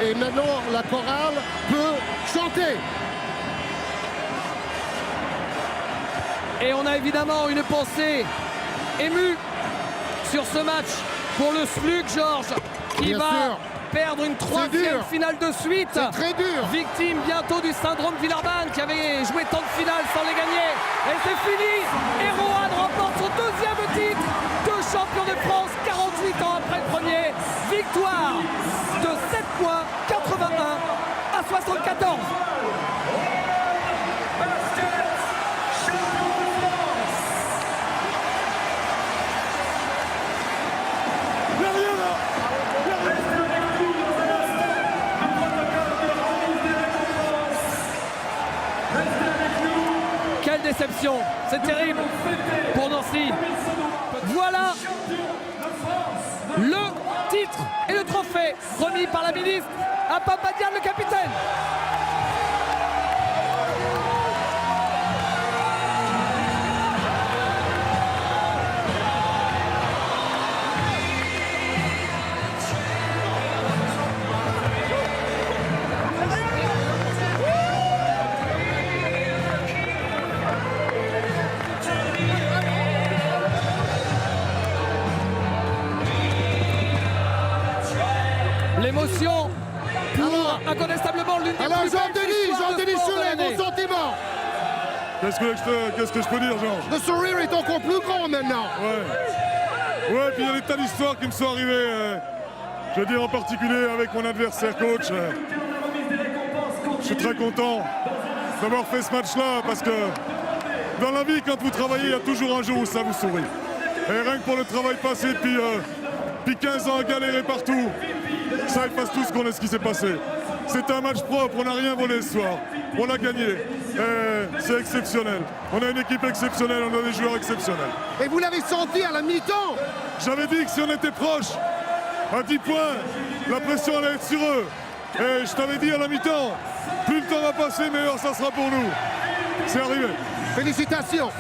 Speaker 2: Et maintenant, la chorale peut chanter.
Speaker 1: Et on a évidemment une pensée émue sur ce match pour le SLUC, Georges, qui
Speaker 2: Bien
Speaker 1: va
Speaker 2: sûr.
Speaker 1: perdre une troisième
Speaker 2: dur.
Speaker 1: finale de suite.
Speaker 2: C'est très dur.
Speaker 1: Victime bientôt du syndrome Villeurbanne qui avait joué tant de finales sans les gagner. Et c'est fini. Et Roanne remporte son deuxième titre de champion de France 48 ans après le premier. Victoire de 7 points, 81 à 74. Quelle déception, c'est terrible pour Nancy. Voilà le titre et le trophée remis par la ministre à Papadian, le capitaine. L'émotion pour incontestablement l'une des
Speaker 2: Alors
Speaker 1: plus belles histoires de
Speaker 2: Jean-Denis
Speaker 1: sport de
Speaker 2: Soulet,
Speaker 1: l'année.
Speaker 2: vos sentiments.
Speaker 4: Qu'est-ce que je peux dire, Georges?
Speaker 2: Le sourire est encore plus grand maintenant.
Speaker 4: Ouais, puis il y a des tas d'histoires qui me sont arrivées. Je veux dire en particulier avec mon adversaire coach. Je suis très content d'avoir fait ce match-là parce que dans la vie, quand vous travaillez, il y a toujours un jour où ça vous sourit. Et rien que pour le travail passé depuis 15 ans à galérer partout, ça efface tout ce qui s'est passé. C'est un match propre, on n'a rien volé ce soir. On a gagné. Et c'est exceptionnel. On a une équipe exceptionnelle, on a des joueurs exceptionnels.
Speaker 2: Et vous l'avez senti à la mi-temps.
Speaker 4: J'avais dit que si on était proche, à 10 points, la pression allait être sur eux. Et je t'avais dit à la mi-temps, plus le temps va passer, meilleur ça sera pour nous. C'est arrivé.
Speaker 2: Félicitations.